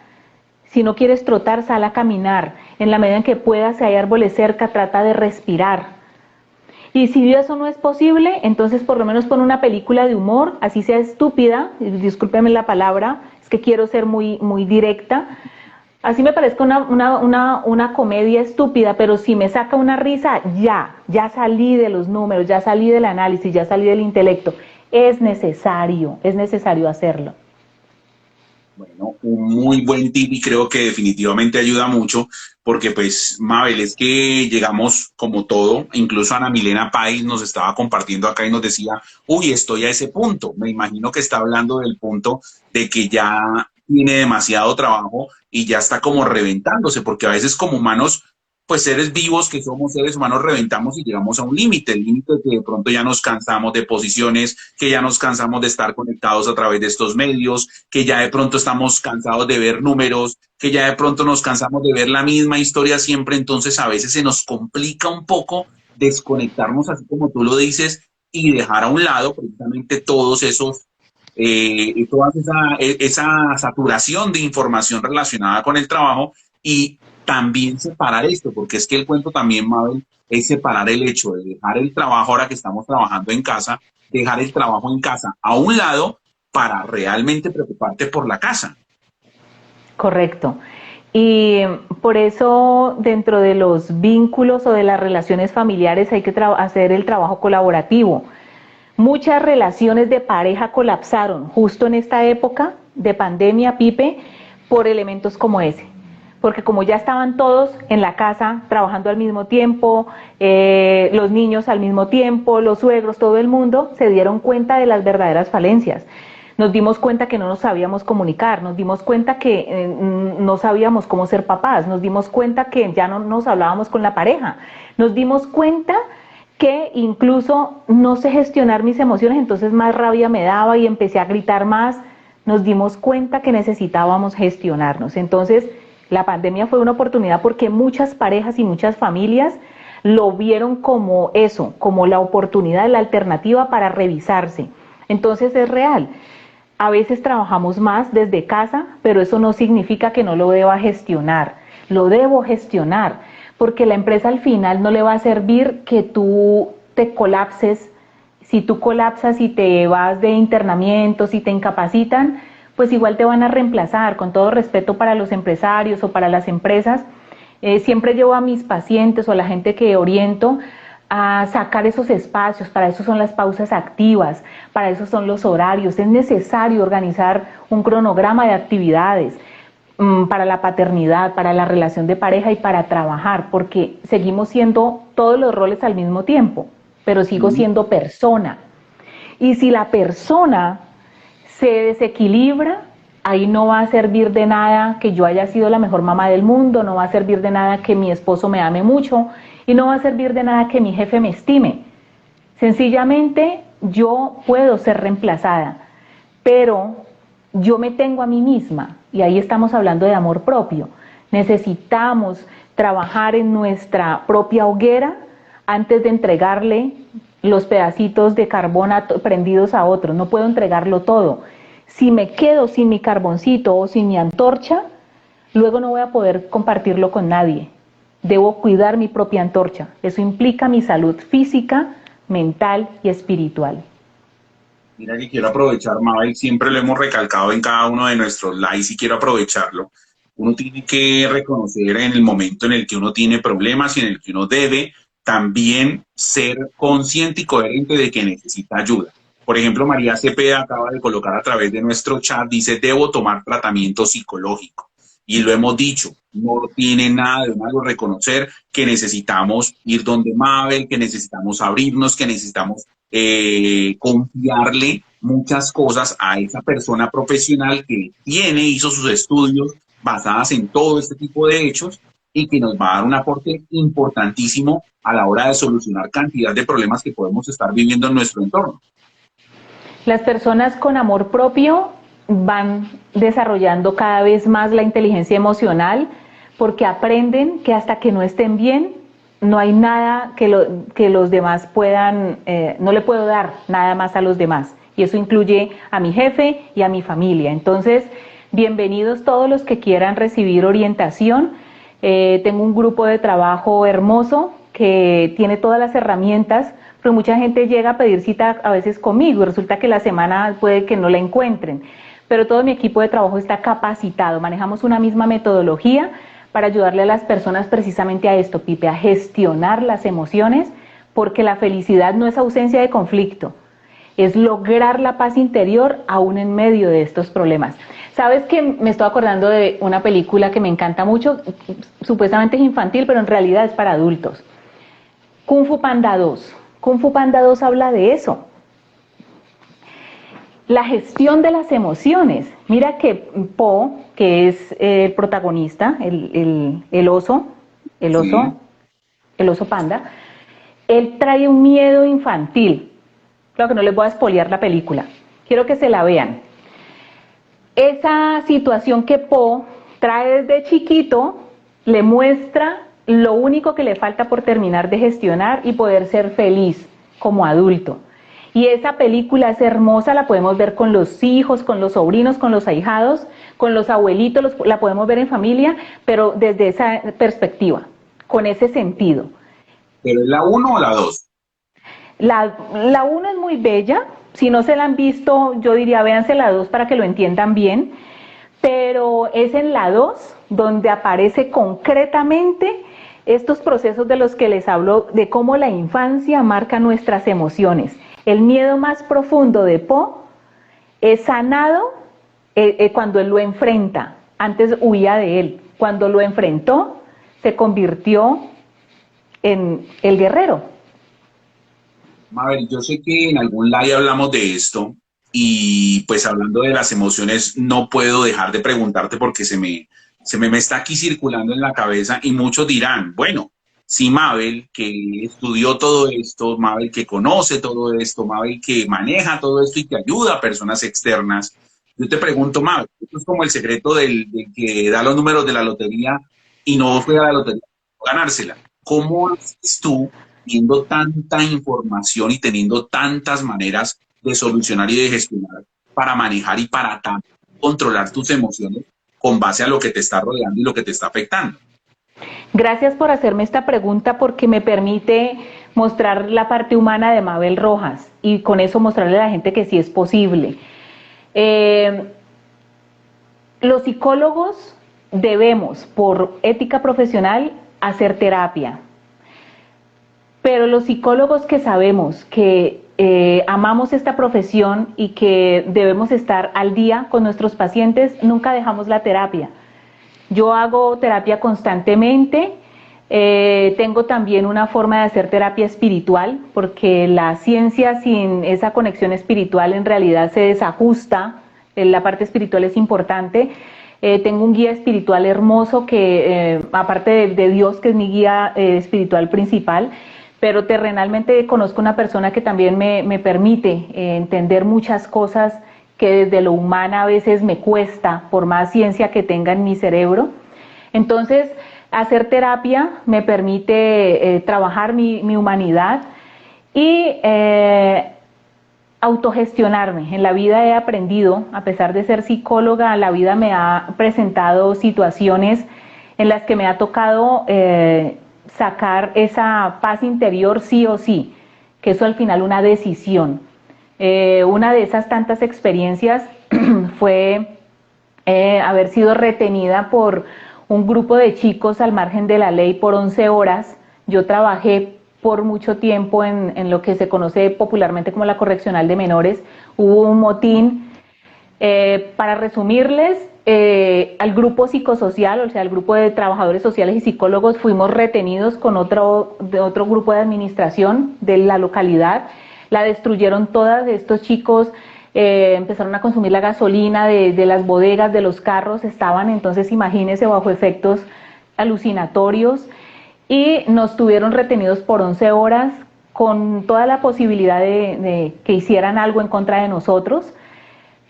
Si no quieres trotar, sal a caminar. En la medida en que puedas, si hay árboles cerca, trata de respirar. Y si eso no es posible, entonces por lo menos pon una película de humor, así sea estúpida, discúlpeme la palabra, es que quiero ser muy directa. Así me parezca una comedia estúpida, pero si me saca una risa, ya salí de los números, ya salí del análisis, ya salí del intelecto. Es necesario hacerlo. Bueno, un muy buen tip y creo que definitivamente ayuda mucho porque pues Mabel, es que llegamos como todo, incluso Ana Milena Pais nos estaba compartiendo acá y nos decía, uy, estoy a ese punto, me imagino que está hablando del punto de que ya tiene demasiado trabajo y ya está como reventándose, porque a veces como humanos, pues seres vivos que somos seres humanos reventamos y llegamos a un límite, el límite que de pronto ya nos cansamos de posiciones, que ya nos cansamos de estar conectados a través de estos medios, que ya de pronto estamos cansados de ver números, que ya de pronto nos cansamos de ver la misma historia siempre, entonces a veces se nos complica un poco desconectarnos, así como tú lo dices, y dejar a un lado precisamente todos esos, toda esa saturación de información relacionada con el trabajo y también separar esto, porque es que el cuento también, Mabel, es separar el hecho de dejar el trabajo ahora que estamos trabajando en casa, dejar el trabajo en casa a un lado para realmente preocuparte por la casa. Correcto. Y por eso dentro de los vínculos o de las relaciones familiares hay que hacer el trabajo colaborativo, Muchas relaciones de pareja colapsaron justo en esta época de pandemia, Pipe, por elementos como ese. Porque como ya estaban todos en la casa trabajando al mismo tiempo, los niños al mismo tiempo, los suegros, todo el mundo, se dieron cuenta de las verdaderas falencias. Nos dimos cuenta que no nos sabíamos comunicar, nos dimos cuenta que no sabíamos cómo ser papás, nos dimos cuenta que ya no nos hablábamos con la pareja, nos dimos cuenta que incluso no sé gestionar mis emociones, entonces más rabia me daba y empecé a gritar más. Nos dimos cuenta que necesitábamos gestionarnos. Entonces, la pandemia fue una oportunidad porque muchas parejas y muchas familias lo vieron como eso, como la oportunidad, la alternativa para revisarse. Entonces es real. A veces trabajamos más desde casa, pero eso no significa que no lo deba gestionar. Lo debo gestionar, porque la empresa al final no le va a servir que tú te colapses. Si tú colapsas y te vas de internamiento, si te incapacitan, pues igual te van a reemplazar. Con todo respeto para los empresarios o para las empresas, siempre llevo a mis pacientes o a la gente que oriento a sacar esos espacios. Para eso son las pausas activas, para eso son los horarios. Es necesario organizar un cronograma de actividades para la paternidad, para la relación de pareja y para trabajar, porque seguimos siendo todos los roles al mismo tiempo, pero sigo siendo persona. Y si la persona se desequilibra, ahí no va a servir de nada que yo haya sido la mejor mamá del mundo, no va a servir de nada que mi esposo me ame mucho y no va a servir de nada que mi jefe me estime. Sencillamente yo puedo ser reemplazada, pero yo me tengo a mí misma y ahí estamos hablando de amor propio. Necesitamos trabajar en nuestra propia hoguera antes de entregarle los pedacitos de carbón prendidos a otros. No puedo entregarlo todo. Si me quedo sin mi carboncito o sin mi antorcha, luego no voy a poder compartirlo con nadie. Debo cuidar mi propia antorcha. Eso implica mi salud física, mental y espiritual. Mira que quiero aprovechar, Mabel, siempre lo hemos recalcado en cada uno de nuestros lives y quiero aprovecharlo. Uno tiene que reconocer en el momento en el que uno tiene problemas y en el que uno debe también ser consciente y coherente de que necesita ayuda. Por ejemplo, María Cepeda acaba de colocar a través de nuestro chat, dice, debo tomar tratamiento psicológico. Y lo hemos dicho, no tiene nada de malo reconocer que necesitamos ir donde Mabel, que necesitamos abrirnos, que necesitamos confiarle muchas cosas a esa persona profesional que hizo sus estudios basadas en todo este tipo de hechos y que nos va a dar un aporte importantísimo a la hora de solucionar cantidad de problemas que podemos estar viviendo en nuestro entorno. Las personas con amor propio van desarrollando cada vez más la inteligencia emocional porque aprenden que hasta que no estén bien, no hay nada que los demás puedan, no le puedo dar nada más a los demás. Y eso incluye a mi jefe y a mi familia. Entonces, bienvenidos todos los que quieran recibir orientación. Tengo un grupo de trabajo hermoso que tiene todas las herramientas, pero mucha gente llega a pedir cita a veces conmigo y resulta que la semana puede que no la encuentren. Pero todo mi equipo de trabajo está capacitado, manejamos una misma metodología para ayudarle a las personas precisamente a esto, Pipe, a gestionar las emociones, porque la felicidad no es ausencia de conflicto, es lograr la paz interior aún en medio de estos problemas. ¿Sabes que me estoy acordando de una película que me encanta mucho? Supuestamente es infantil, pero en realidad es para adultos. Kung Fu Panda 2. Kung Fu Panda 2 habla de eso. La gestión de las emociones. Mira que Po, que es el protagonista, el oso panda, él trae un miedo infantil. Claro que no les voy a espolear la película. Quiero que se la vean. Esa situación que Po trae desde chiquito le muestra lo único que le falta por terminar de gestionar y poder ser feliz como adulto. Y esa película es hermosa, la podemos ver con los hijos, con los sobrinos, con los ahijados, con los abuelitos, la podemos ver en familia, pero desde esa perspectiva, con ese sentido. ¿Pero es la 1 o la 2? La 1 es muy bella, si no se la han visto, yo diría véanse la 2 para que lo entiendan bien, pero es en la 2 donde aparece concretamente estos procesos de los que les hablo, de cómo la infancia marca nuestras emociones. El miedo más profundo de Po es sanado cuando él lo enfrenta. Antes huía de él. Cuando lo enfrentó, se convirtió en el guerrero. Mabel, yo sé que en algún live hablamos de esto y pues hablando de las emociones no puedo dejar de preguntarte porque me está aquí circulando en la cabeza y muchos dirán, bueno, si Mabel que estudió todo esto, Mabel que conoce todo esto, Mabel que maneja todo esto y que ayuda a personas externas, yo te pregunto, Mabel, esto es como el secreto del que da los números de la lotería y no fue a la lotería a ganársela. ¿Cómo haces tú viendo tanta información y teniendo tantas maneras de solucionar y de gestionar para manejar y para controlar tus emociones con base a lo que te está rodeando y lo que te está afectando? Gracias por hacerme esta pregunta porque me permite mostrar la parte humana de Mabel Rojas y con eso mostrarle a la gente que sí es posible. Los psicólogos debemos, por ética profesional, hacer terapia. Pero los psicólogos que sabemos que amamos esta profesión y que debemos estar al día con nuestros pacientes, nunca dejamos la terapia. Yo hago terapia constantemente, tengo también una forma de hacer terapia espiritual, porque la ciencia sin esa conexión espiritual en realidad se desajusta, la parte espiritual es importante. Tengo un guía espiritual hermoso que, aparte de Dios, que es mi guía espiritual principal, pero terrenalmente conozco una persona que también me permite entender muchas cosas que desde lo humana a veces me cuesta, por más ciencia que tenga en mi cerebro. Entonces, hacer terapia me permite trabajar mi humanidad y autogestionarme. En la vida he aprendido, a pesar de ser psicóloga, la vida me ha presentado situaciones en las que me ha tocado sacar esa paz interior sí o sí, que eso al final una decisión. Una de esas tantas experiencias fue haber sido retenida por un grupo de chicos al margen de la ley por 11 horas. Yo trabajé por mucho tiempo en lo que se conoce popularmente como la correccional de menores. Hubo un motín. Para resumirles, al grupo psicosocial, o sea, al grupo de trabajadores sociales y psicólogos, fuimos retenidos con otro grupo de administración de la localidad. La destruyeron todas. Estos chicos empezaron a consumir la gasolina de las bodegas, de los carros, estaban entonces, imagínense, bajo efectos alucinatorios y nos tuvieron retenidos por 11 horas con toda la posibilidad de que hicieran algo en contra de nosotros,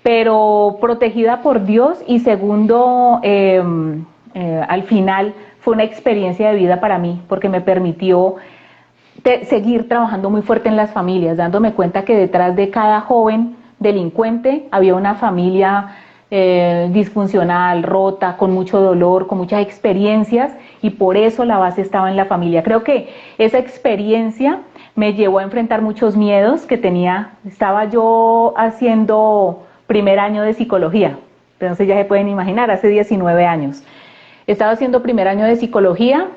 pero protegida por Dios. Y segundo, al final fue una experiencia de vida para mí porque me permitió seguir trabajando muy fuerte en las familias, dándome cuenta que detrás de cada joven delincuente había una familia disfuncional, rota, con mucho dolor, con muchas experiencias, y por eso la base estaba en la familia. Creo que esa experiencia me llevó a enfrentar muchos miedos que tenía. Estaba yo haciendo primer año de psicología, entonces ya se pueden imaginar, hace 19 años. Estaba haciendo primer año de psicología.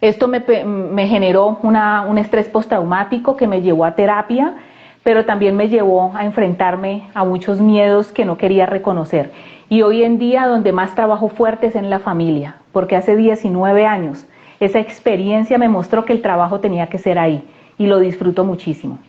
Esto me generó un estrés postraumático que me llevó a terapia, pero también me llevó a enfrentarme a muchos miedos que no quería reconocer. Y hoy en día donde más trabajo fuerte es en la familia, porque hace 19 años esa experiencia me mostró que el trabajo tenía que ser ahí y lo disfruto muchísimo.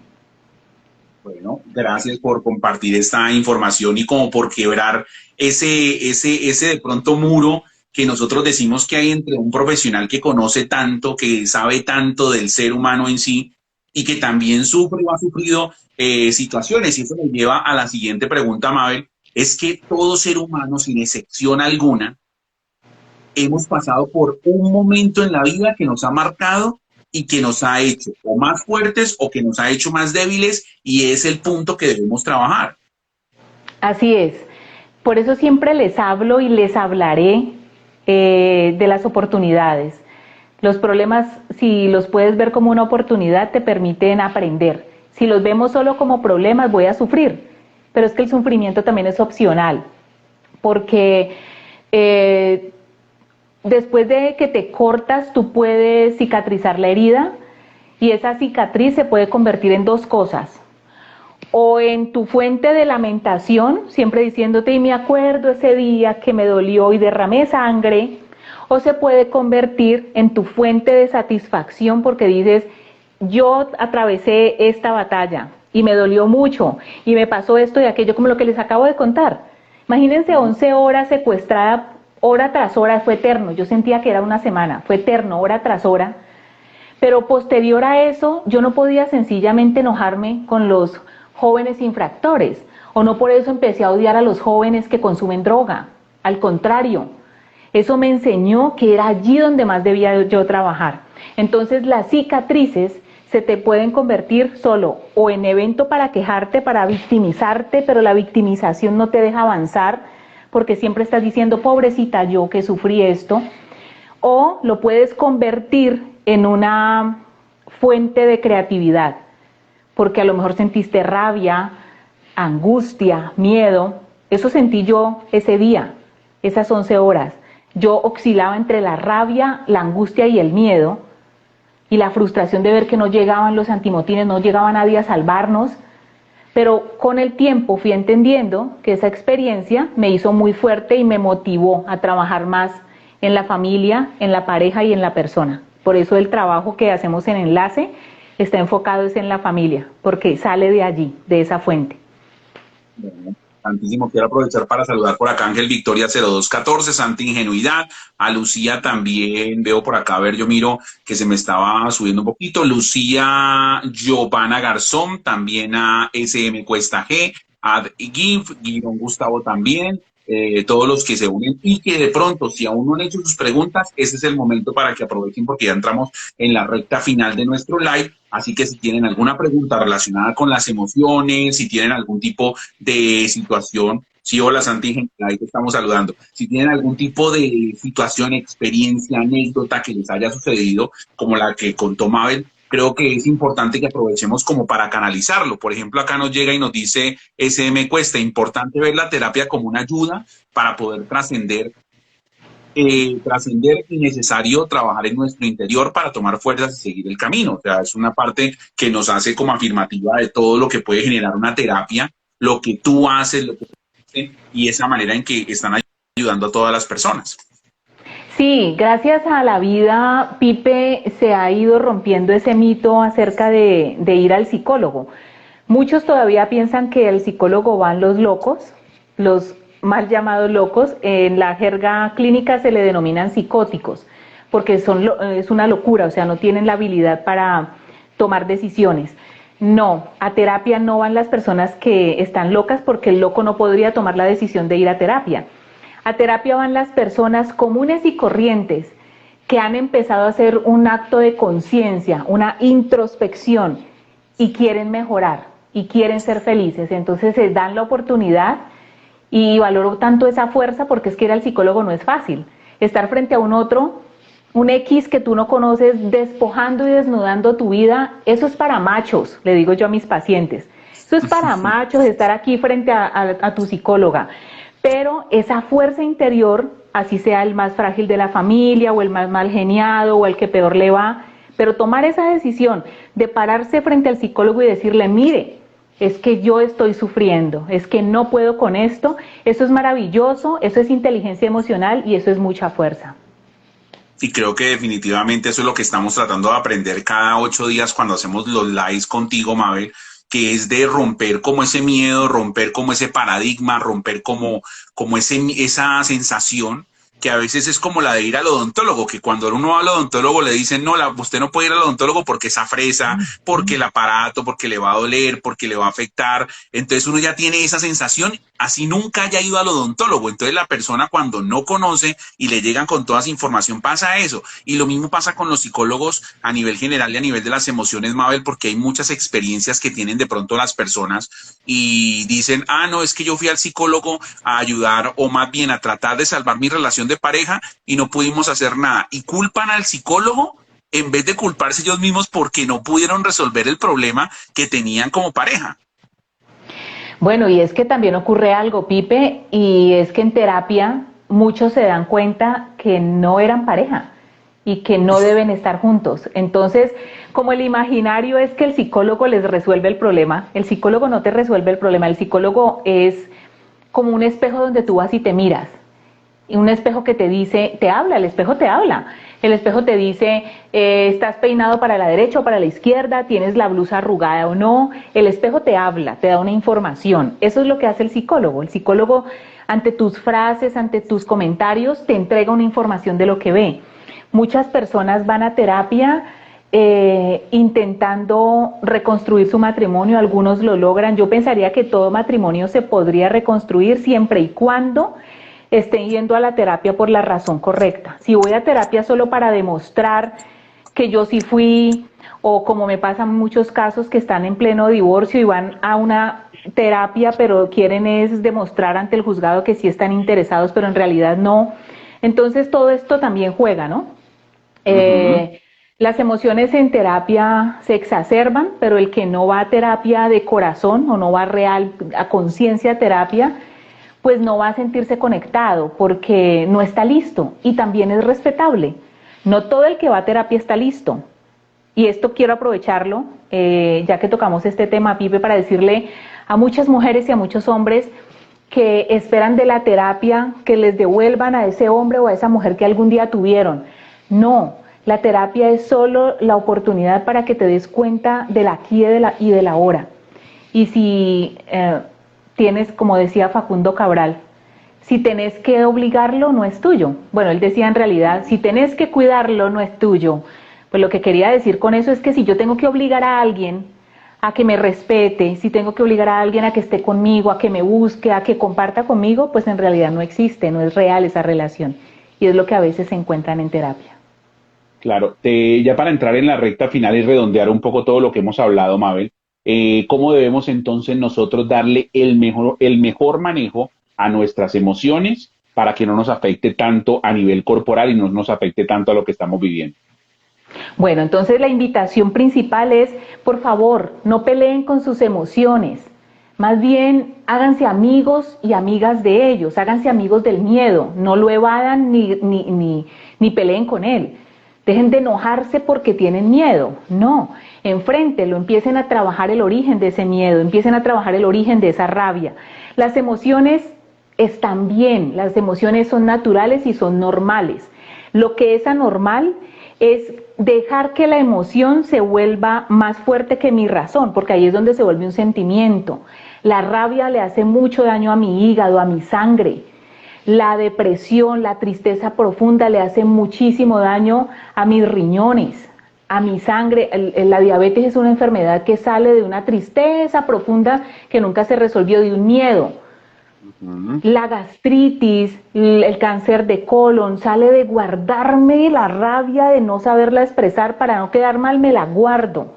Bueno, gracias por compartir esta información y como por quebrar ese de pronto muro que nosotros decimos que hay entre un profesional que conoce tanto, que sabe tanto del ser humano en sí y que también sufre o ha sufrido situaciones. Y eso me lleva a la siguiente pregunta, Mabel, es que todo ser humano, sin excepción alguna, hemos pasado por un momento en la vida que nos ha marcado y que nos ha hecho o más fuertes o que nos ha hecho más débiles, y es el punto que debemos trabajar. Así es. Por eso siempre les hablo y les hablaré de las oportunidades. Los problemas, si los puedes ver como una oportunidad, te permiten aprender. Si los vemos solo como problemas, voy a sufrir. Pero es que el sufrimiento también es opcional, porque después de que te cortas, tú puedes cicatrizar la herida y esa cicatriz se puede convertir en dos cosas. O en tu fuente de lamentación, siempre diciéndote, y me acuerdo ese día que me dolió y derramé sangre, o se puede convertir en tu fuente de satisfacción porque dices, yo atravesé esta batalla y me dolió mucho y me pasó esto y aquello, como lo que les acabo de contar. Imagínense 11 horas secuestrada, hora tras hora, fue eterno, yo sentía que era una semana, fue eterno, hora tras hora, pero posterior a eso yo no podía sencillamente enojarme con los jóvenes infractores, o no por eso empecé a odiar a los jóvenes que consumen droga, al contrario, eso me enseñó que era allí donde más debía yo trabajar. Entonces las cicatrices se te pueden convertir solo o en evento para quejarte, para victimizarte, pero la victimización no te deja avanzar porque siempre estás diciendo, pobrecita yo que sufrí esto, o lo puedes convertir en una fuente de creatividad, porque a lo mejor sentiste rabia, angustia, miedo. Eso sentí yo ese día, esas 11 horas. Yo oscilaba entre la rabia, la angustia y el miedo, y la frustración de ver que no llegaban los antimotines, no llegaba nadie a salvarnos, pero con el tiempo fui entendiendo que esa experiencia me hizo muy fuerte y me motivó a trabajar más en la familia, en la pareja y en la persona. Por eso el trabajo que hacemos en Enlace está enfocado en la familia, porque sale de allí, de esa fuente. Bueno, Santísimo, quiero aprovechar para saludar por acá a Ángel Victoria 0214, Santa Ingenuidad, a Lucía también, veo por acá, a ver, yo miro que se me estaba subiendo un poquito, Lucía Giovanna Garzón, también a SM Cuesta G, a GIF, Guión Gustavo también, todos los que se unen y que de pronto, si aún no han hecho sus preguntas, ese es el momento para que aprovechen porque ya entramos en la recta final de nuestro live. Así que si tienen alguna pregunta relacionada con las emociones, si tienen algún tipo de situación, sí, hola Santi, ahí te estamos saludando. Si tienen algún tipo de situación, experiencia, anécdota que les haya sucedido, como la que contó Mabel, creo que es importante que aprovechemos como para canalizarlo. Por ejemplo, acá nos llega y nos dice SM Cuesta, importante ver la terapia como una ayuda para poder trascender y necesario trabajar en nuestro interior para tomar fuerzas y seguir el camino. O sea, es una parte que nos hace como afirmativa de todo lo que puede generar una terapia, lo que tú haces, lo que tú haces, y esa manera en que están ayudando a todas las personas. Sí, gracias a la vida, Pipe, se ha ido rompiendo ese mito acerca de ir al psicólogo. Muchos todavía piensan que al psicólogo van los locos, los mal llamados locos. En la jerga clínica se le denominan psicóticos, porque es una locura, o sea, no tienen la habilidad para tomar decisiones. No, a terapia no van las personas que están locas, porque el loco no podría tomar la decisión de ir a terapia. A terapia van las personas comunes y corrientes que han empezado a hacer un acto de conciencia, una introspección, y quieren mejorar y quieren ser felices. Entonces se dan la oportunidad, y valoro tanto esa fuerza porque es que ir al psicólogo no es fácil. Estar frente a un otro, un X que tú no conoces, despojando y desnudando tu vida, eso es para machos, le digo yo a mis pacientes. Eso es para machos, estar aquí frente a tu psicóloga. Pero esa fuerza interior, así sea el más frágil de la familia o el más mal geniado o el que peor le va, pero tomar esa decisión de pararse frente al psicólogo y decirle, mire, es que yo estoy sufriendo, es que no puedo con esto, eso es maravilloso, eso es inteligencia emocional y eso es mucha fuerza. Y creo que definitivamente eso es lo que estamos tratando de aprender cada 8 días cuando hacemos los lives contigo, Mabel, que es de romper como ese miedo, romper como ese paradigma, romper como esa sensación que a veces es como la de ir al odontólogo, que cuando uno va al odontólogo le dicen, no, usted no puede ir al odontólogo porque esa fresa, porque el aparato, porque le va a doler, porque le va a afectar. Entonces uno ya tiene esa sensación, así nunca haya ido al odontólogo. Entonces la persona cuando no conoce y le llegan con toda esa información pasa eso. Y lo mismo pasa con los psicólogos a nivel general y a nivel de las emociones, Mabel, porque hay muchas experiencias que tienen de pronto las personas y dicen, no, es que yo fui al psicólogo a ayudar o más bien a tratar de salvar mi relación de pareja y no pudimos hacer nada. Y culpan al psicólogo en vez de culparse ellos mismos porque no pudieron resolver el problema que tenían como pareja. Bueno, y es que también ocurre algo, Pipe, y es que en terapia muchos se dan cuenta que no eran pareja, y que no deben estar juntos. Entonces, como el imaginario es que el psicólogo les resuelve el problema, el psicólogo no te resuelve el problema, el psicólogo es como un espejo donde tú vas y te miras, y un espejo que te dice, te habla, el espejo te habla. El espejo te dice, estás peinado para la derecha o para la izquierda, tienes la blusa arrugada o no. El espejo te habla, te da una información. Eso es lo que hace el psicólogo. El psicólogo, ante tus frases, ante tus comentarios, te entrega una información de lo que ve. Muchas personas van a terapia intentando reconstruir su matrimonio, algunos lo logran. Yo pensaría que todo matrimonio se podría reconstruir siempre y cuando estén yendo a la terapia por la razón correcta. Si voy a terapia solo para demostrar que yo sí fui, o como me pasa en muchos casos que están en pleno divorcio y van a una terapia, pero quieren es demostrar ante el juzgado que sí están interesados, pero en realidad no. Entonces todo esto también juega, ¿no? Ujú. Las emociones en terapia se exacerban, pero el que no va a terapia de corazón o no va real a conciencia terapia, pues no va a sentirse conectado porque no está listo, y también es respetable. No todo el que va a terapia está listo. Y esto quiero aprovecharlo, ya que tocamos este tema, Pipe, para decirle a muchas mujeres y a muchos hombres que esperan de la terapia que les devuelvan a ese hombre o a esa mujer que algún día tuvieron. No, la terapia es solo la oportunidad para que te des cuenta del aquí y de la ahora. Y si tienes, como decía Facundo Cabral, si tenés que obligarlo, no es tuyo. Bueno, él decía en realidad, si tenés que cuidarlo, no es tuyo. Pues lo que quería decir con eso es que si yo tengo que obligar a alguien a que me respete, si tengo que obligar a alguien a que esté conmigo, a que me busque, a que comparta conmigo, pues en realidad no existe, no es real esa relación. Y es lo que a veces se encuentran en terapia. Claro, ya para entrar en la recta final y redondear un poco todo lo que hemos hablado, Mabel, ¿cómo debemos entonces nosotros darle el mejor manejo a nuestras emociones para que no nos afecte tanto a nivel corporal y no nos afecte tanto a lo que estamos viviendo? Bueno, entonces la invitación principal es, por favor, no peleen con sus emociones. Más bien, háganse amigos y amigas de ellos, háganse amigos del miedo, no lo evadan ni peleen con él. Dejen de enojarse porque tienen miedo, no, enfréntenlo, empiecen a trabajar el origen de ese miedo, empiecen a trabajar el origen de esa rabia. Las emociones están bien, las emociones son naturales y son normales. Lo que es anormal es dejar que la emoción se vuelva más fuerte que mi razón, porque ahí es donde se vuelve un sentimiento. La rabia le hace mucho daño a mi hígado, a mi sangre. La depresión, la tristeza profunda le hace muchísimo daño a mis riñones, a mi sangre. La diabetes es una enfermedad que sale de una tristeza profunda que nunca se resolvió, de un miedo. Ujú. La gastritis, el cáncer de colon, sale de guardarme la rabia de no saberla expresar para no quedar mal, me la guardo.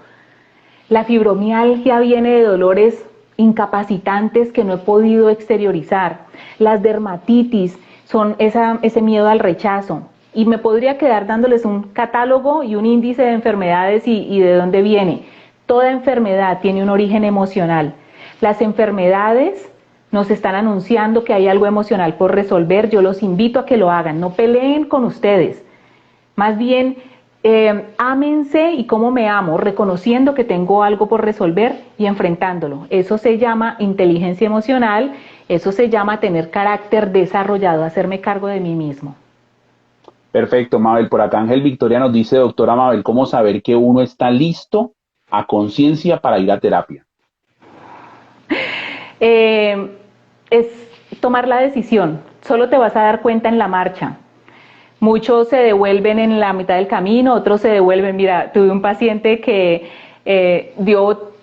La fibromialgia viene de dolores incapacitantes que no he podido exteriorizar. Las dermatitis son ese miedo al rechazo. Y me podría quedar dándoles un catálogo y un índice de enfermedades y de dónde viene. Toda enfermedad tiene un origen emocional. Las enfermedades nos están anunciando que hay algo emocional por resolver. Yo los invito a que lo hagan. No peleen con ustedes. Más bien, ámense y cómo me amo, reconociendo que tengo algo por resolver y enfrentándolo. Eso se llama inteligencia emocional, eso se llama tener carácter desarrollado, hacerme cargo de mí mismo. Perfecto, Mabel. Por acá Ángel Victoria nos dice, doctora Mabel, ¿cómo saber que uno está listo a conciencia para ir a terapia? Eh, es tomar la decisión, solo te vas a dar cuenta en la marcha. Muchos se devuelven en la mitad del camino, otros se devuelven. Mira, tuve un paciente que dio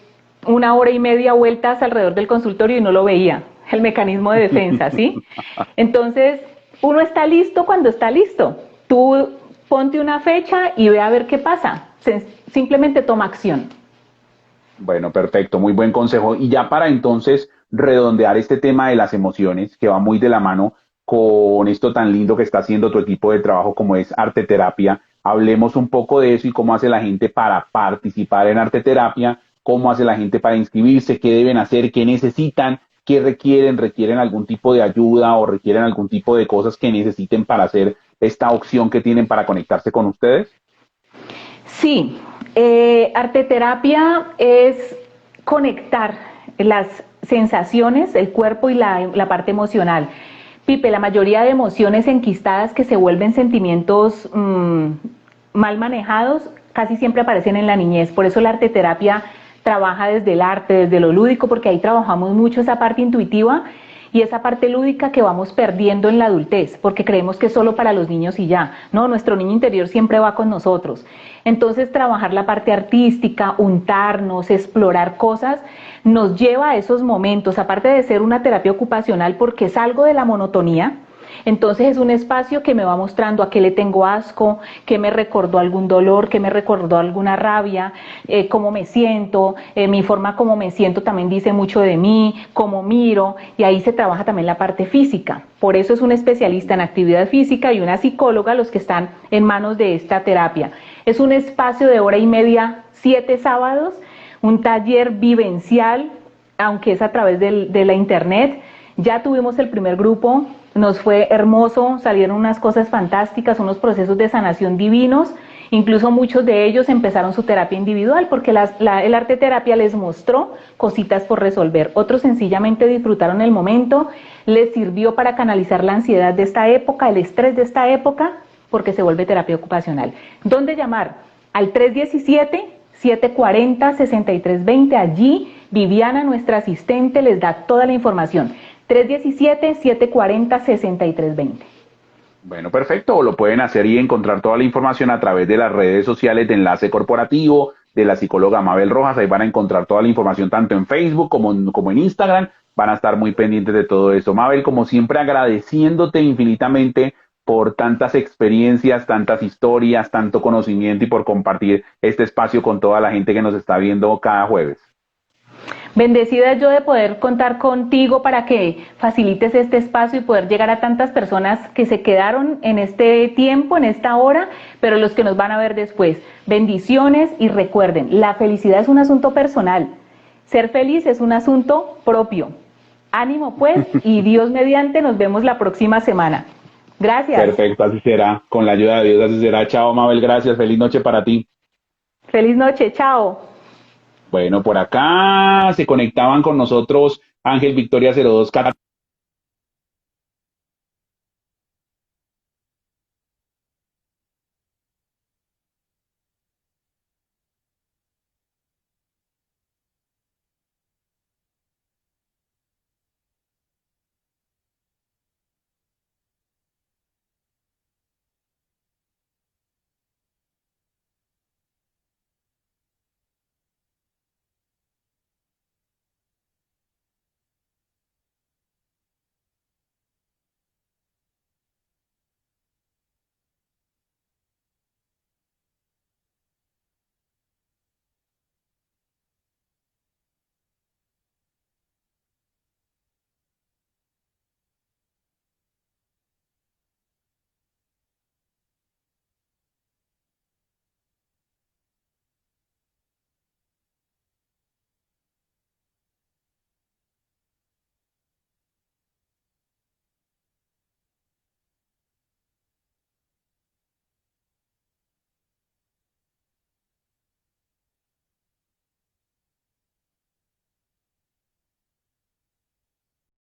1 hora y media vueltas alrededor del consultorio y no lo veía. El mecanismo de defensa, ¿sí? Entonces, uno está listo cuando está listo. Tú ponte una fecha y ve a ver qué pasa. Simplemente toma acción. Bueno, perfecto, muy buen consejo. Y ya para entonces redondear este tema de las emociones, que va muy de la mano con esto tan lindo que está haciendo tu equipo de trabajo como es Arte Terapia, hablemos un poco de eso y cómo hace la gente para participar en Arte Terapia, cómo hace la gente para inscribirse, qué deben hacer, qué necesitan, qué requieren algún tipo de ayuda o requieren algún tipo de cosas que necesiten para hacer esta opción que tienen para conectarse con ustedes? Sí, arteterapia es conectar las sensaciones, el cuerpo y la parte emocional. Pipe, la mayoría de emociones enquistadas que se vuelven sentimientos mal manejados casi siempre aparecen en la niñez. Por eso la arteterapia trabaja desde el arte, desde lo lúdico, porque ahí trabajamos mucho esa parte intuitiva y esa parte lúdica que vamos perdiendo en la adultez, porque creemos que es solo para los niños y ya. No, nuestro niño interior siempre va con nosotros. Entonces, trabajar la parte artística, untarnos, explorar cosas, nos lleva a esos momentos, aparte de ser una terapia ocupacional, porque salgo de la monotonía. Entonces es un espacio que me va mostrando a qué le tengo asco, qué me recordó algún dolor, qué me recordó alguna rabia, cómo me siento, mi forma como me siento también dice mucho de mí, cómo miro, y ahí se trabaja también la parte física. Por eso es un especialista en actividad física y una psicóloga los que están en manos de esta terapia. Es un espacio de 1 hora y media, 7 sábados, un taller vivencial, aunque es a través de la internet. Ya tuvimos el primer grupo, nos fue hermoso, salieron unas cosas fantásticas, unos procesos de sanación divinos, incluso muchos de ellos empezaron su terapia individual porque el arte terapia les mostró cositas por resolver, otros sencillamente disfrutaron el momento, les sirvió para canalizar la ansiedad de esta época, el estrés de esta época, porque se vuelve terapia ocupacional. ¿Dónde llamar? Al 317-740-6320, allí Viviana, nuestra asistente, les da toda la información. 317-740-6320. Bueno, perfecto. O lo pueden hacer y encontrar toda la información a través de las redes sociales de Enlace Corporativo, de la psicóloga Mabel Rojas. Ahí van a encontrar toda la información tanto en Facebook como en Instagram. Van a estar muy pendientes de todo eso. Mabel, como siempre, agradeciéndote infinitamente por tantas experiencias, tantas historias, tanto conocimiento y por compartir este espacio con toda la gente que nos está viendo cada jueves. Bendecida yo de poder contar contigo para que facilites este espacio y poder llegar a tantas personas que se quedaron en este tiempo, en esta hora, pero los que nos van a ver después. Bendiciones y recuerden, la felicidad es un asunto personal. Ser feliz es un asunto propio. Ánimo pues y Dios mediante nos vemos la próxima semana. Gracias. Perfecto, así será. Con la ayuda de Dios, así será. Chao, Mabel, gracias. Feliz noche para ti. Feliz noche, chao. Bueno, por acá se conectaban con nosotros Ángel Victoria 02